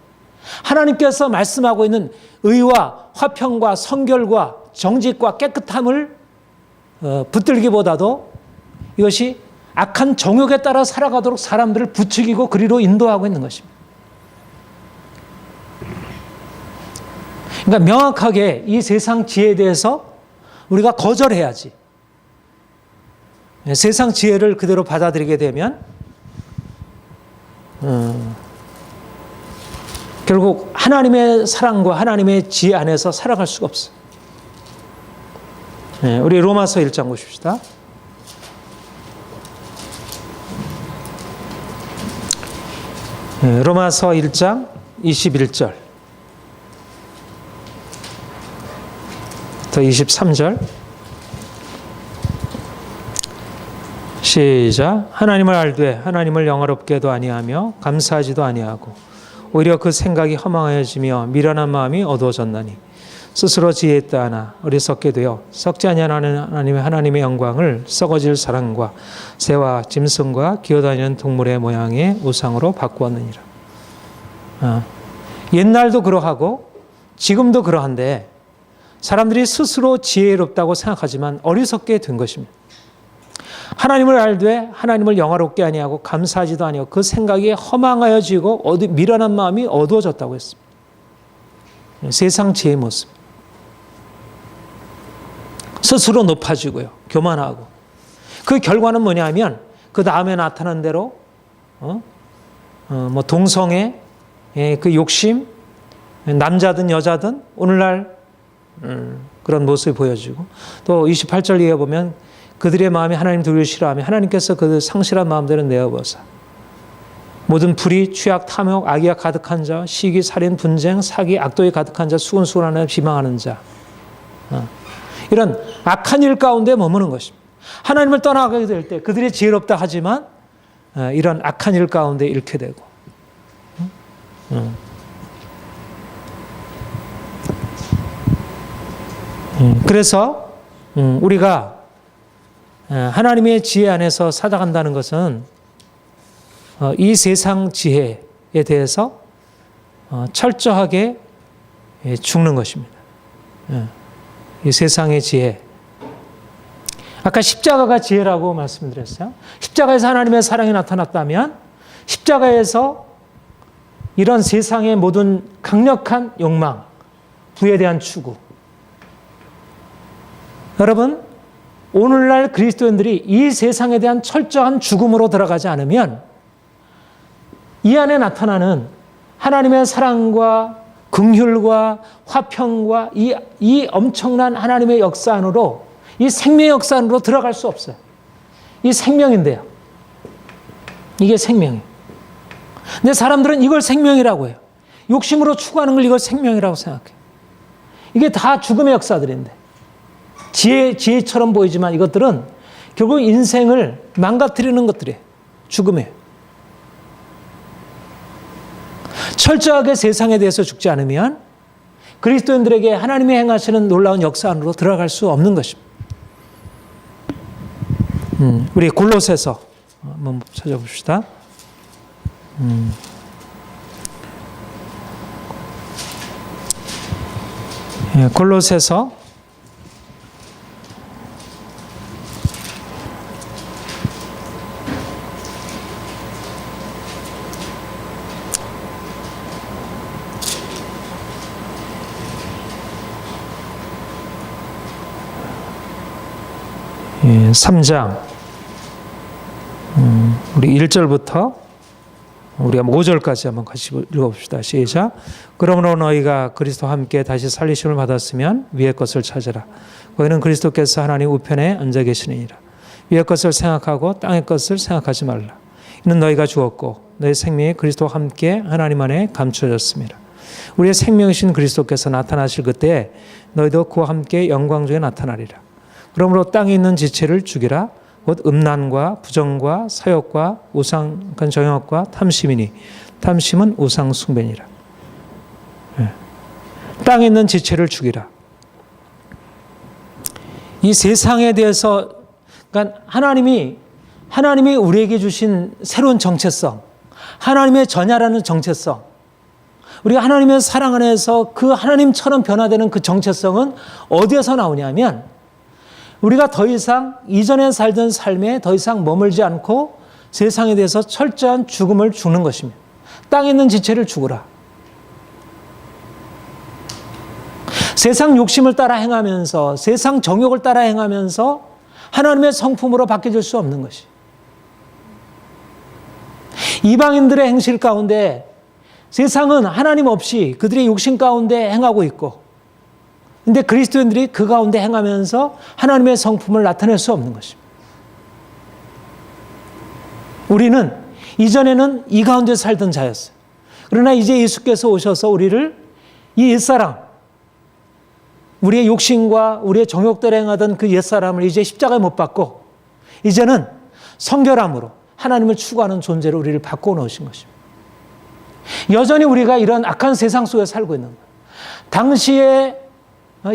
하나님께서 말씀하고 있는 의와 화평과 성결과 정직과 깨끗함을 붙들기보다도 이것이 악한 정욕에 따라 살아가도록 사람들을 부추기고 그리로 인도하고 있는 것입니다. 그러니까 명확하게 이 세상 지혜에 대해서 우리가 거절해야지. 세상 지혜를 그대로 받아들이게 되면 결국 하나님의 사랑과 하나님의 지혜 안에서 살아갈 수가 없어요. 우리 로마서 1장 보십시다. 로마서 1장 21절 또 23절 시작. 하나님을 알되 하나님을 영화롭게도 아니하며 감사하지도 아니하고 오히려 그 생각이 허망해지며 미련한 마음이 어두워졌나니 스스로 지혜있다 하나 어리석게 되어 썩지 아니하는 하나님의 영광을 썩어질 사람과 새와 짐승과 기어다니는 동물의 모양의 우상으로 바꾸었느니라. 옛날도 그러하고 지금도 그러한데 사람들이 스스로 지혜롭다고 생각하지만 어리석게 된 것입니다. 하나님을 알되 하나님을 영화롭게 아니하고 감사하지도 아니하고 그 생각이 허망하여지고 미련한 마음이 어두워졌다고 했습니다. 세상 지혜의 모습. 스스로 높아지고요. 교만하고. 그 결과는 뭐냐면 그 다음에 나타난 대로 뭐 동성애, 그 욕심, 남자든 여자든 오늘날 그런 모습이 보여지고 또 28절 이해 보면 그들의 마음이 하나님 두려워 싫어하며 하나님께서 그 상실한 마음대로 내어버사 모든 불의, 취악, 탐욕, 악의가 가득한 자, 시기, 살인, 분쟁, 사기, 악독이 가득한 자, 수군수군하는 비방하는 자, 이런 악한 일 가운데 머무는 것입니다. 하나님을 떠나가게 될 때 그들이 지혜롭다 하지만 이런 악한 일 가운데 잃게 되고, 그래서 우리가 하나님의 지혜 안에서 살아간다는 것은 이 세상 지혜에 대해서 철저하게 죽는 것입니다. 이 세상의 지혜. 아까 십자가가 지혜라고 말씀드렸어요. 십자가에서 하나님의 사랑이 나타났다면 십자가에서 이런 세상의 모든 강력한 욕망, 부에 대한 추구. 여러분, 오늘날 그리스도인들이 이 세상에 대한 철저한 죽음으로 들어가지 않으면 이 안에 나타나는 하나님의 사랑과 긍휼과 화평과 이 엄청난 하나님의 역사 안으로, 이 생명의 역사 안으로 들어갈 수 없어요. 이 생명인데요. 이게 생명이에요. 근데 사람들은 이걸 생명이라고 해요. 욕심으로 추구하는 걸 이걸 생명이라고 생각해요. 이게 다 죽음의 역사들인데, 지혜처럼 보이지만 이것들은 결국 인생을 망가뜨리는 것들이에요. 죽음이에요. 철저하게 세상에 대해서 죽지 않으면 그리스도인들에게 하나님이 행하시는 놀라운 역사 안으로 들어갈 수 없는 것입니다. 우리 골로새서 한번 찾아봅시다. 골로새서 3장 우리 1절부터 우리가 5절까지 한번 같이 읽어봅시다. 시작. 그러므로 너희가 그리스도와 함께 다시 살리심을 받았으면 위의 것을 찾으라. 거기는 그리스도께서 하나님 우편에 앉아 계시느니라. 위의 것을 생각하고 땅의 것을 생각하지 말라. 이는 너희가 죽었고 너희 생명이 그리스도와 함께 하나님 안에 감추어졌습니다. 우리의 생명이신 그리스도께서 나타나실 그때에 너희도 그와 함께 영광 중에 나타나리라. 그러므로 땅에 있는 지체를 죽이라. 곧 음란과 부정과 사욕과 우상 정욕과 탐심이니 탐심은 우상 숭배니라. 땅에 있는 지체를 죽이라. 이 세상에 대해서, 그러니까 하나님이 우리에게 주신 새로운 정체성, 하나님의 전야라는 정체성, 우리가 하나님의 사랑 안에서 그 하나님처럼 변화되는 그 정체성은 어디에서 나오냐면, 우리가 더 이상 이전에 살던 삶에 더 이상 머물지 않고 세상에 대해서 철저한 죽음을 죽는 것입니다. 땅에 있는 지체를 죽으라. 세상 욕심을 따라 행하면서, 세상 정욕을 따라 행하면서 하나님의 성품으로 바뀌어질 수 없는 것이. 이방인들의 행실 가운데 세상은 하나님 없이 그들의 욕심 가운데 행하고 있고, 근데 그리스도인들이 그 가운데 행하면서 하나님의 성품을 나타낼 수 없는 것입니다. 우리는 이전에는 이 가운데 살던 자였어요. 그러나 이제 예수께서 오셔서 우리를 이 옛사람, 우리의 욕심과 우리의 정욕대로 행하던 그 옛사람을 이제 십자가에 못 박고 이제는 성결함으로 하나님을 추구하는 존재로 우리를 바꿔 놓으신 것입니다. 여전히 우리가 이런 악한 세상 속에 살고 있는 거예요. 당시에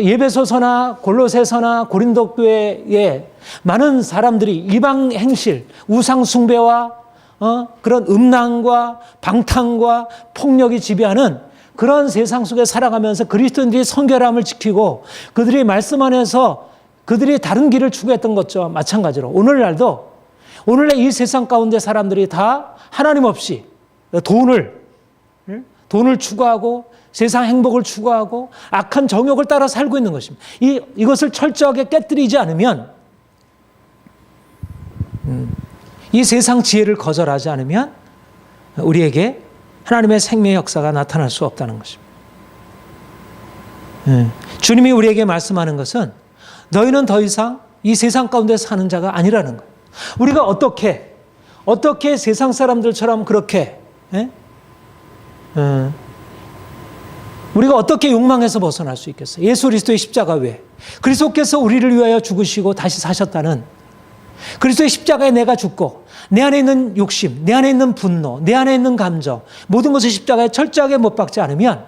예배소서나 골로새서나 고린도 교회에 많은 사람들이 이방 행실, 우상 숭배와 그런 음란과 방탕과 폭력이 지배하는 그런 세상 속에 살아가면서 그리스도인들이 성결함을 지키고 그들이 말씀 안에서 그들이 다른 길을 추구했던 것과 마찬가지로 오늘날 이 세상 가운데 사람들이 다 하나님 없이 돈을 추구하고 세상 행복을 추구하고 악한 정욕을 따라 살고 있는 것입니다. 이것을 철저하게 깨뜨리지 않으면, 이 세상 지혜를 거절하지 않으면 우리에게 하나님의 생명의 역사가 나타날 수 없다는 것입니다. 주님이 우리에게 말씀하는 것은 너희는 더 이상 이 세상 가운데 사는 자가 아니라는 거예요. 우리가 어떻게 세상 사람들처럼 그렇게 우리가 어떻게 욕망에서 벗어날 수 있겠어요? 예수 그리스도의 십자가 외에 그리스도께서 우리를 위하여 죽으시고 다시 사셨다는 그리스도의 십자가에 내가 죽고 내 안에 있는 욕심, 내 안에 있는 분노, 내 안에 있는 감정 모든 것을 십자가에 철저하게 못 박지 않으면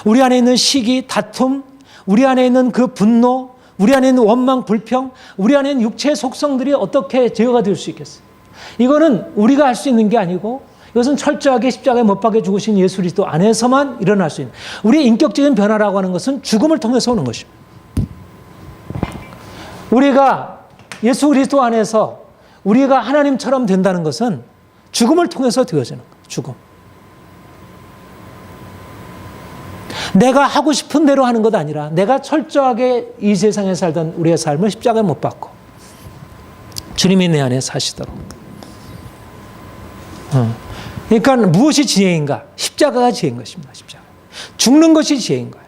우리 안에 있는 시기, 다툼, 우리 안에 있는 그 분노, 우리 안에 있는 원망, 불평, 우리 안에 있는 육체의 속성들이 어떻게 제어가 될 수 있겠어요? 이거는 우리가 할 수 있는 게 아니고 이것은 철저하게 십자가에 못 박혀 죽으신 예수 그리스도 안에서만 일어날 수 있는 우리의 인격적인 변화라고 하는 것은 죽음을 통해서 오는 것입니다. 우리가 예수 그리스도 안에서 우리가 하나님처럼 된다는 것은 죽음을 통해서 되어지는 거예요. 죽음. 내가 하고 싶은 대로 하는 것 아니라 내가 철저하게 이 세상에 살던 우리의 삶을 십자가에 못 박고 주님이 내 안에 사시도록. 그러니까 무엇이 지혜인가? 십자가가 지혜인 것입니다. 십자가. 죽는 것이 지혜인 거예요.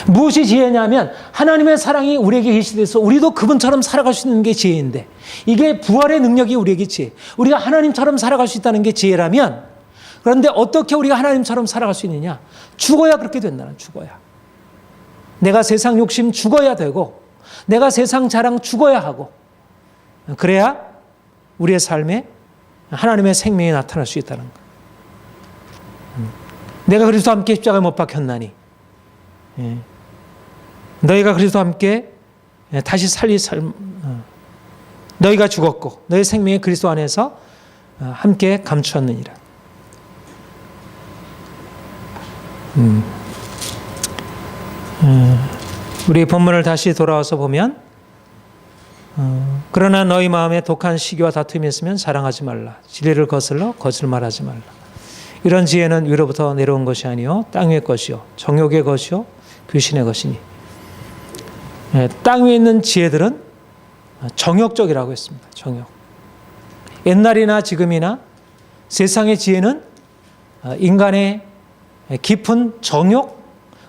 무엇이 지혜냐면 하나님의 사랑이 우리에게 계시돼서 우리도 그분처럼 살아갈 수 있는 게 지혜인데 이게 부활의 능력이 우리에게 지혜. 우리가 하나님처럼 살아갈 수 있다는 게 지혜라면 그런데 어떻게 우리가 하나님처럼 살아갈 수 있느냐? 죽어야 그렇게 된다는 죽어야. 내가 세상 욕심 죽어야 되고 내가 세상 자랑 죽어야 하고 그래야 우리의 삶에 하나님의 생명이 나타날 수 있다는 것. 내가 그리스도와 함께 십자가에 못 박혔나니 너희가 그리스도와 함께 다시 살리 삶 너희가 죽었고 너희 생명이 그리스도 안에서 함께 감추었느니라. 우리 본문을 다시 돌아와서 보면 그러나 너희 마음에 독한 시기와 다툼이 있으면 자랑하지 말라. 진리를 거슬러 거짓말하지 말라. 이런 지혜는 위로부터 내려온 것이 아니요 땅 위의 것이요 정욕의 것이요 귀신의 것이니. 땅 위에 있는 지혜들은 정욕적이라고 했습니다. 정욕. 옛날이나 지금이나 세상의 지혜는 인간의 깊은 정욕,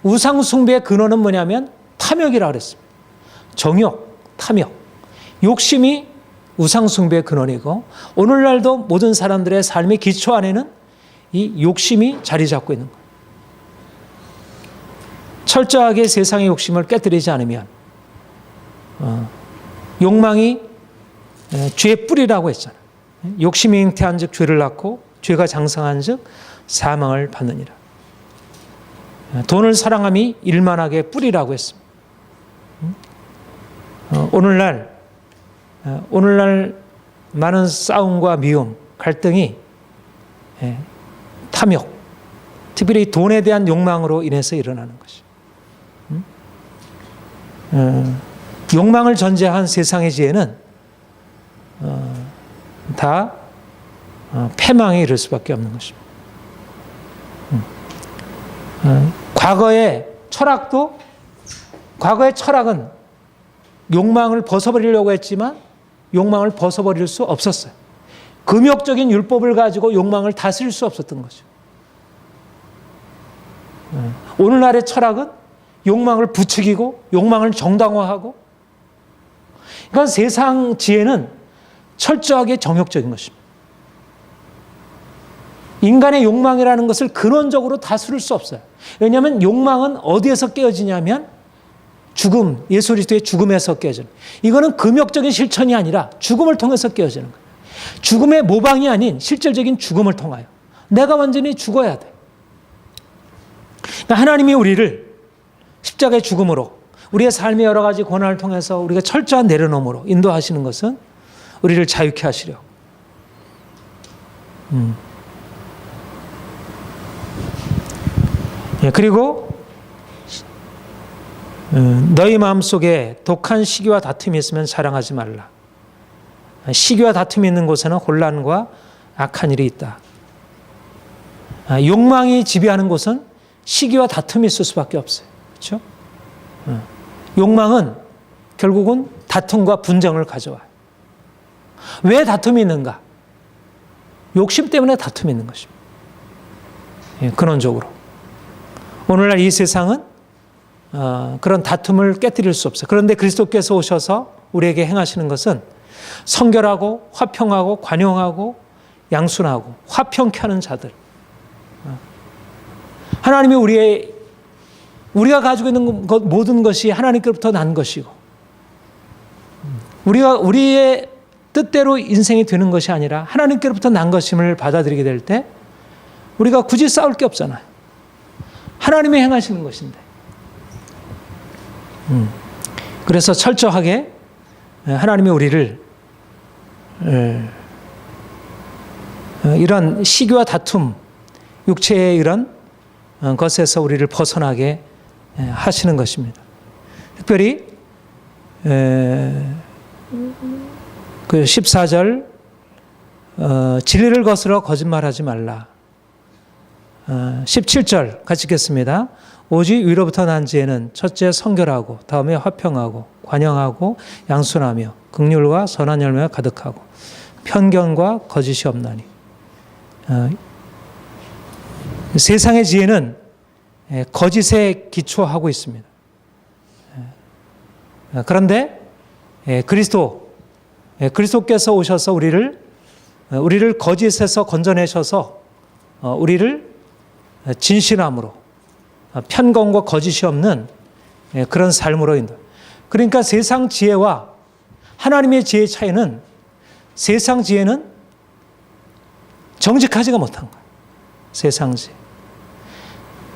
우상 숭배의 근원은 뭐냐면 탐욕이라고 그랬습니다. 정욕, 탐욕. 욕심이 우상 숭배의 근원이고 오늘날도 모든 사람들의 삶의 기초 안에는 이 욕심이 자리 잡고 있는 거예요. 철저하게 세상의 욕심을 깨뜨리지 않으면 욕망이 죄의 뿌리라고 했잖아요. 욕심이 잉태한 즉 죄를 낳고 죄가 장성한 즉 사망을 받느니라. 돈을 사랑함이 일만하게 뿌리라고 했습니다. 오늘날 많은 싸움과 미움, 갈등이 탐욕, 특별히 돈에 대한 욕망으로 인해서 일어나는 것이. 욕망을 전제한 세상의 지혜는 다 패망에 이를 수밖에 없는 것입니다. 과거의 철학은 욕망을 벗어버리려고 했지만 욕망을 벗어버릴 수 없었어요. 금욕적인 율법을 가지고 욕망을 다스릴 수 없었던 거죠. 오늘날의 철학은 욕망을 부추기고 욕망을 정당화하고 그러니까 세상 지혜는 철저하게 정욕적인 것입니다. 인간의 욕망이라는 것을 근원적으로 다스릴 수 없어요. 왜냐하면 욕망은 어디에서 깨어지냐면 죽음, 예수 그리스도의 죽음에서 깨어지는. 이거는 금욕적인 실천이 아니라 죽음을 통해서 깨어지는 거예요. 죽음의 모방이 아닌 실질적인 죽음을 통하여 내가 완전히 죽어야 돼. 그러니까 하나님이 우리를 십자가의 죽음으로 우리의 삶의 여러 가지 고난을 통해서 우리가 철저한 내려놓음으로 인도하시는 것은 우리를 자유케 하시려. 그리고 너희 마음속에 독한 시기와 다툼이 있으면 자랑하지 말라. 시기와 다툼이 있는 곳에는 혼란과 악한 일이 있다. 욕망이 지배하는 곳은 시기와 다툼이 있을 수밖에 없어요. 그렇죠? 욕망은 결국은 다툼과 분쟁을 가져와요. 왜 다툼이 있는가? 욕심 때문에 다툼이 있는 것입니다. 근원적으로. 오늘날 이 세상은 그런 다툼을 깨뜨릴 수 없어요. 그런데 그리스도께서 오셔서 우리에게 행하시는 것은 성결하고 화평하고 관용하고 양순하고 화평케 하는 자들. 하나님이 우리가 가지고 있는 모든 것이 하나님께로부터 난 것이고, 우리의 뜻대로 인생이 되는 것이 아니라 하나님께로부터 난 것임을 받아들이게 될 때 우리가 굳이 싸울 게 없잖아요. 하나님이 행하시는 것인데. 그래서 철저하게 하나님이 우리를 이런 시기와 다툼, 육체의 이런 것에서 우리를 벗어나게 하시는 것입니다. 특별히 그 14절 진리를 거스러 거짓말하지 말라. 17절 같이 읽겠습니다. 오직 위로부터 난 지혜는 첫째 성결하고 다음에 화평하고 관영하고 양순하며 긍휼과 선한 열매가 가득하고 편견과 거짓이 없나니. 세상의 지혜는 거짓에 기초하고 있습니다. 그런데 그리스도께서 오셔서 우리를 거짓에서 건져내셔서 우리를 진실함으로 편견과 거짓이 없는 그런 삶으로 인도. 그러니까 세상 지혜와 하나님의 지혜의 차이는, 세상 지혜는 정직하지가 못한 거예요. 세상 지혜.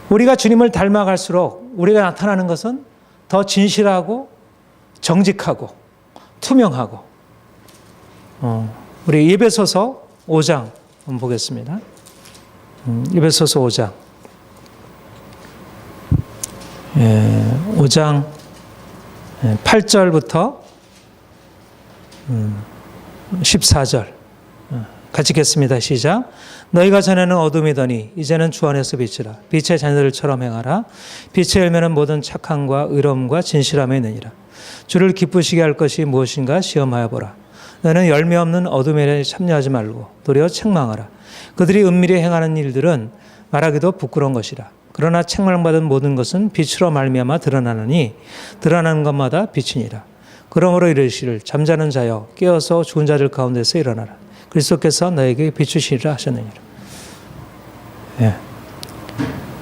우리가 주님을 닮아갈수록 우리가 나타나는 것은 더 진실하고 정직하고 투명하고. 우리 에베소서 5장 한번 보겠습니다. 에베소서 5장. 5장 8절부터 14절 같이 읽겠습니다. 시작. 너희가 전에는 어둠이더니 이제는 주 안에서 빛이라. 빛의 자녀들처럼 행하라. 빛의 열매는 모든 착함과 의로움과 진실함에 있느니라. 주를 기쁘시게 할 것이 무엇인가 시험하여 보라. 너는 열매 없는 어둠의 일에 참여하지 말고 도리어 책망하라. 그들이 은밀히 행하는 일들은 말하기도 부끄러운 것이라. 그러나 책망받은 모든 것은 빛으로 말미암아 드러나느니 드러나는 것마다 빛이니라. 그러므로 이르시를 잠자는 자여 깨어서 죽은 자들 가운데서 일어나라. 그리스도께서 너에게 비추시리라 하셨느니라.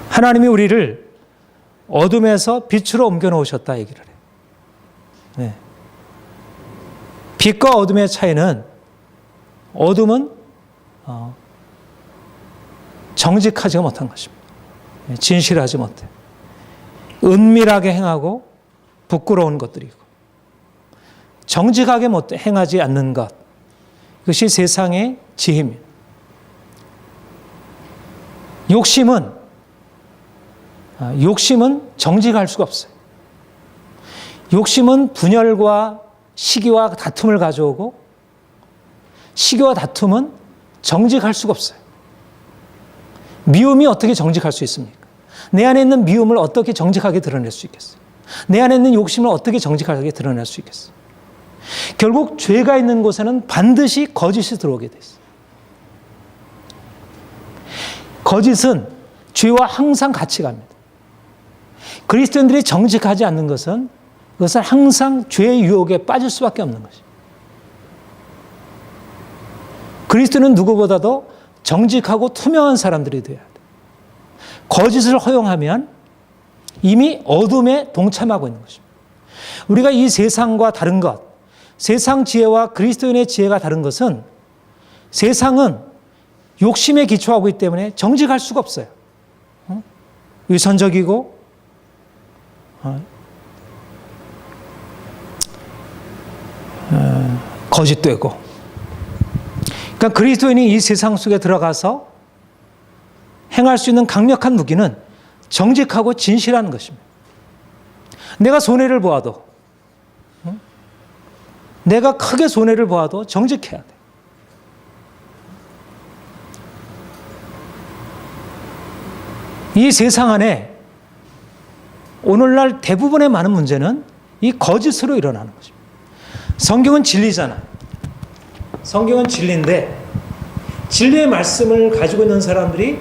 하나님이 우리를 어둠에서 빛으로 옮겨 놓으셨다 얘기를 해요. 빛과 어둠의 차이는, 어둠은 정직하지 못한 것입니다. 진실하지 못해. 은밀하게 행하고 부끄러운 것들이고, 정직하게 행하지 않는 것, 그것이 세상의 지혜입니다. 욕심은 정직할 수가 없어요. 욕심은 분열과 시기와 다툼을 가져오고, 시기와 다툼은 정직할 수가 없어요. 미움이 어떻게 정직할 수 있습니까? 내 안에 있는 미움을 어떻게 정직하게 드러낼 수 있겠어요? 내 안에 있는 욕심을 어떻게 정직하게 드러낼 수 있겠어요? 결국 죄가 있는 곳에는 반드시 거짓이 들어오게 돼 있어요. 거짓은 죄와 항상 같이 갑니다. 그리스도인들이 정직하지 않는 것은, 그것은 항상 죄의 유혹에 빠질 수밖에 없는 것이에요. 그리스도는 누구보다도 정직하고 투명한 사람들이 되어야 돼요. 거짓을 허용하면 이미 어둠에 동참하고 있는 것입니다. 우리가 이 세상과 다른 것, 세상 지혜와 그리스도인의 지혜가 다른 것은, 세상은 욕심에 기초하고 있기 때문에 정직할 수가 없어요. 위선적이고 거짓되고. 그러니까 그리스도인이 이 세상 속에 들어가서 행할 수 있는 강력한 무기는 정직하고 진실한 것입니다. 내가 손해를 보아도, 내가 크게 손해를 보아도 정직해야 돼. 이 세상 안에 오늘날 대부분의 많은 문제는 이 거짓으로 일어나는 것입니다. 성경은 진리잖아. 성경은 진리인데, 진리의 말씀을 가지고 있는 사람들이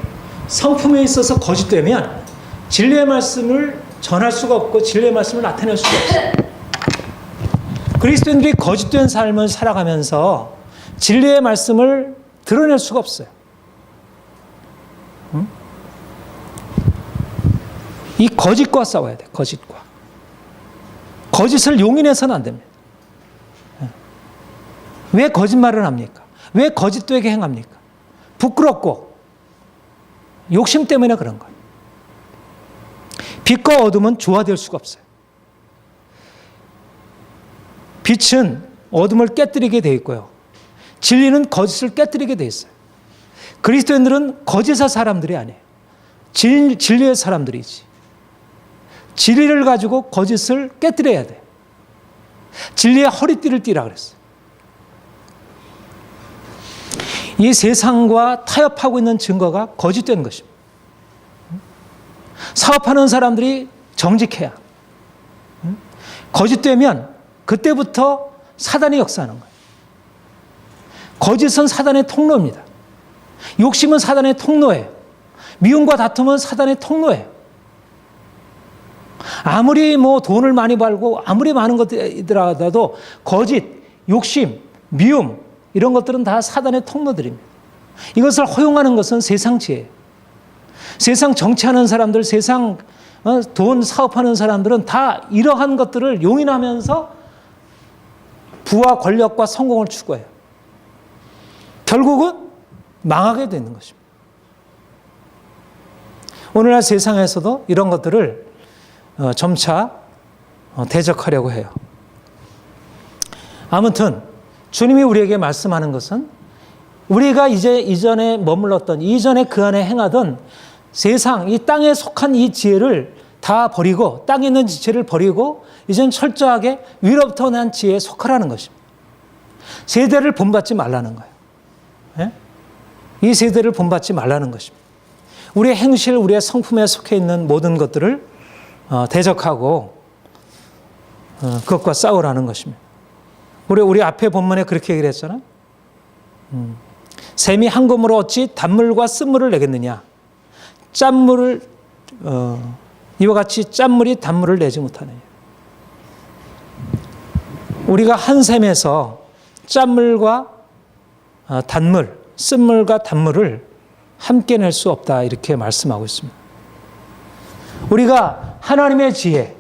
성품에 있어서 거짓되면 진리의 말씀을 전할 수가 없고 진리의 말씀을 나타낼 수가 없어요. 그리스도인들이 거짓된 삶을 살아가면서 진리의 말씀을 드러낼 수가 없어요. 이 거짓과 싸워야 돼. 거짓과. 거짓을 용인해서는 안 됩니다. 왜 거짓말을 합니까? 왜 거짓되게 행합니까? 부끄럽고 욕심 때문에 그런 거예요. 빛과 어둠은 조화될 수가 없어요. 빛은 어둠을 깨뜨리게 돼 있고요. 진리는 거짓을 깨뜨리게 돼 있어요. 그리스도인들은 거짓의 사람들이 아니에요. 진리의 사람들이지. 진리를 가지고 거짓을 깨뜨려야 돼. 진리의 허리띠를 띠라 그랬어요. 이 세상과 타협하고 있는 증거가 거짓된 것입니다. 사업하는 사람들이 정직해야. 거짓되면 그때부터 사단이 역사하는 거예요. 거짓은 사단의 통로입니다. 욕심은 사단의 통로예요. 미움과 다툼은 사단의 통로예요. 아무리 돈을 많이 벌고 아무리 많은 것들이더라도 거짓, 욕심, 미움 이런 것들은 다 사단의 통로들입니다. 이것을 허용하는 것은 세상 지혜예요. 세상 정치하는 사람들, 세상 돈 사업하는 사람들은 다 이러한 것들을 용인하면서 부와 권력과 성공을 추구해요. 결국은 망하게 되는 것입니다. 오늘날 세상에서도 이런 것들을 점차 대적하려고 해요. 아무튼 주님이 우리에게 말씀하는 것은 우리가 이제 이전에 머물렀던, 이전에 그 안에 행하던 세상, 이 땅에 속한 이 지혜를 다 버리고, 땅에 있는 지혜를 버리고 이젠 철저하게 위로부터 난 지혜에 속하라는 것입니다. 세대를 본받지 말라는 거예요. 예? 이 세대를 본받지 말라는 것입니다. 우리의 행실, 우리의 성품에 속해 있는 모든 것들을 대적하고 그것과 싸우라는 것입니다. 우리 앞에 본문에 그렇게 얘기를 했잖아요. 샘이 한 검으로 어찌 단물과 쓴물을 내겠느냐. 짠물을 이와 같이 짠물이 단물을 내지 못하느냐. 우리가 한 샘에서 짠물과 단물, 쓴물과 단물을 함께 낼 수 없다 이렇게 말씀하고 있습니다. 우리가 하나님의 지혜,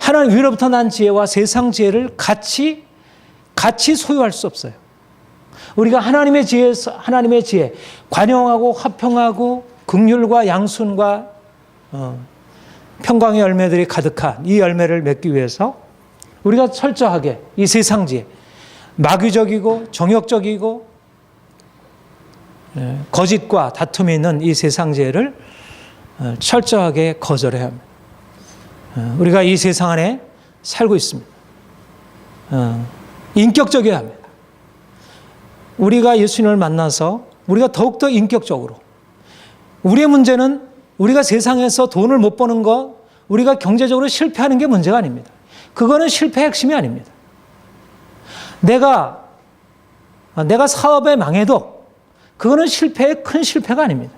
하나님 위로부터 난 지혜와 세상 지혜를 같이 소유할 수 없어요. 우리가 하나님의 지혜, 관용하고 화평하고 긍휼과 양순과 평강의 열매들이 가득한 이 열매를 맺기 위해서 우리가 철저하게 이 세상 지혜, 마귀적이고 정욕적이고 거짓과 다툼이 있는 이 세상 지혜를 철저하게 거절해야 합니다. 우리가 이 세상 안에 살고 있습니다. 인격적이어야 합니다. 우리가 예수님을 만나서 우리가 더욱더 인격적으로, 우리의 문제는 우리가 세상에서 돈을 못 버는 것, 우리가 경제적으로 실패하는 게 문제가 아닙니다. 그거는 실패의 핵심이 아닙니다. 내가 사업에 망해도 그거는 큰 실패가 아닙니다.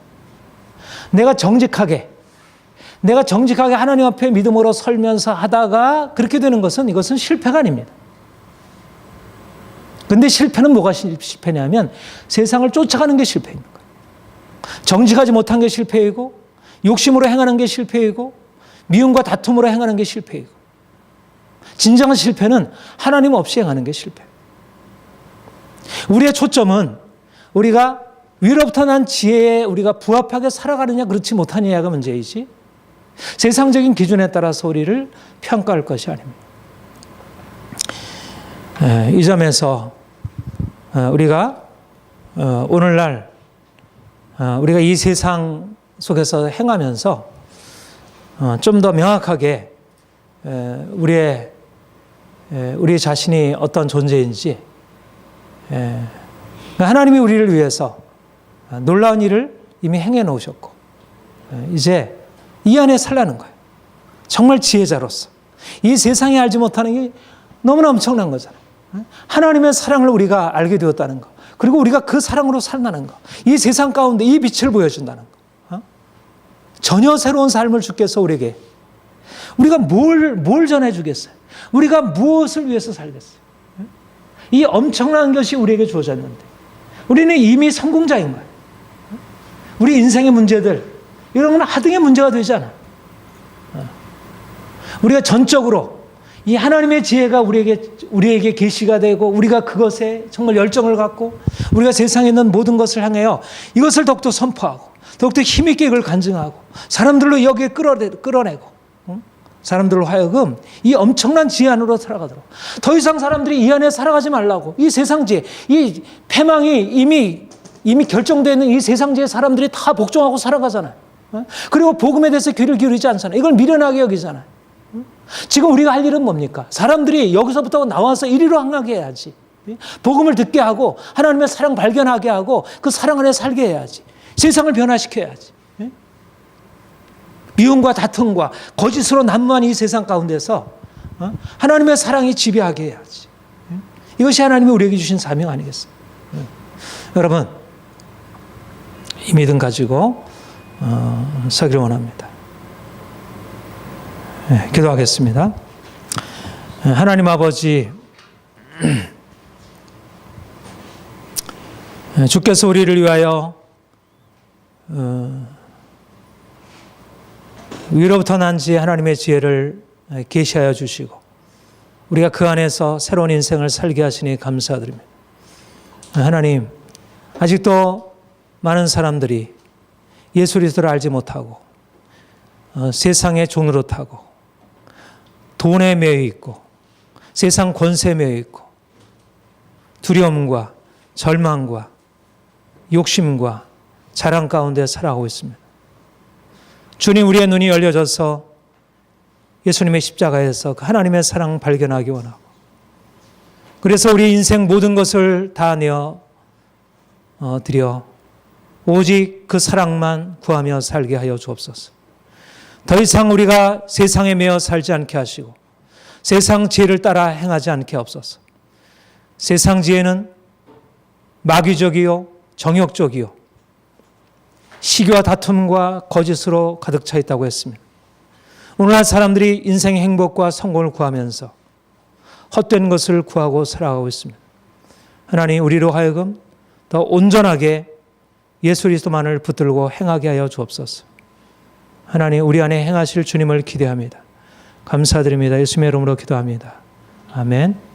내가 정직하게 하나님 앞에 믿음으로 설면서 하다가 그렇게 되는 것은 이것은 실패가 아닙니다. 근데 실패는 뭐가 실패냐면 세상을 쫓아가는 게 실패인 거예요. 정직하지 못한 게 실패이고, 욕심으로 행하는 게 실패이고, 미움과 다툼으로 행하는 게 실패이고, 진정한 실패는 하나님 없이 행하는 게 실패예요. 우리의 초점은 우리가 위로부터 난 지혜에 우리가 부합하게 살아가느냐 그렇지 못하느냐가 문제이지, 세상적인 기준에 따라서 우리를 평가할 것이 아닙니다. 이 점에서 우리가 오늘날 우리가 이 세상 속에서 행하면서 좀 더 명확하게 우리 자신이 어떤 존재인지, 하나님이 우리를 위해서 놀라운 일을 이미 행해 놓으셨고 이제 이 안에 살라는 거예요. 정말 지혜자로서. 이 세상이 알지 못하는 게 너무나 엄청난 거잖아요. 하나님의 사랑을 우리가 알게 되었다는 거, 그리고 우리가 그 사랑으로 산다는 거, 이 세상 가운데 이 빛을 보여준다는 거, 전혀 새로운 삶을 주께서 우리에게 우리가 뭘 전해주겠어요? 우리가 무엇을 위해서 살겠어요? 이 엄청난 것이 우리에게 주어졌는데 우리는 이미 성공자인 거예요. 우리 인생의 문제들, 이런 건 하등의 문제가 되지 않아요. 우리가 전적으로 이 하나님의 지혜가 우리에게 계시가 되고 우리가 그것에 정말 열정을 갖고 우리가 세상에 있는 모든 것을 향하여 이것을 더욱더 선포하고 더욱더 힘있게 이걸 간증하고 사람들로 여기에 끌어내고 사람들로 하여금 이 엄청난 지혜 안으로 살아가도록, 더 이상 사람들이 이 안에 살아가지 말라고, 이 세상 지혜, 이 패망이 이미 결정되어 있는 이 세상 지혜 사람들이 다 복종하고 살아가잖아요. 그리고 복음에 대해서 귀를 기울이지 않잖아요. 이걸 미련하게 여기잖아요. 지금 우리가 할 일은 뭡니까? 사람들이 여기서부터 나와서 이리로 향하게 해야지. 복음을 듣게 하고 하나님의 사랑 발견하게 하고 그 사랑 안에 살게 해야지. 세상을 변화시켜야지. 미움과 다툼과 거짓으로 난무한 이 세상 가운데서 하나님의 사랑이 지배하게 해야지. 이것이 하나님이 우리에게 주신 사명 아니겠어요? 여러분, 이 믿음 가지고 서기를 원합니다. 기도하겠습니다. 하나님 아버지, 주께서 우리를 위하여 위로부터 난지 하나님의 지혜를 계시하여 주시고 우리가 그 안에서 새로운 인생을 살게 하시니 감사드립니다. 하나님, 아직도 많은 사람들이 예수 그리스도를 알지 못하고 세상의 종으로 타고 돈에 매여 있고 세상 권세에 매여 있고 두려움과 절망과 욕심과 자랑 가운데 살아가고 있습니다. 주님, 우리의 눈이 열려져서 예수님의 십자가에서 그 하나님의 사랑 발견하기 원하고, 그래서 우리 인생 모든 것을 다 내어 드려 오직 그 사랑만 구하며 살게 하여 주옵소서. 더 이상 우리가 세상에 매여 살지 않게 하시고 세상 지혜를 따라 행하지 않게 하옵소서. 세상 지혜는 마귀적이요 정욕적이요 시기와 다툼과 거짓으로 가득 차 있다고 했습니다. 오늘날 사람들이 인생의 행복과 성공을 구하면서 헛된 것을 구하고 살아가고 있습니다. 하나님, 우리로 하여금 더 온전하게 예수 그리스도만을 붙들고 행하게 하여 주옵소서. 하나님, 우리 안에 행하실 주님을 기대합니다. 감사드립니다. 예수님의 이름으로 기도합니다. 아멘.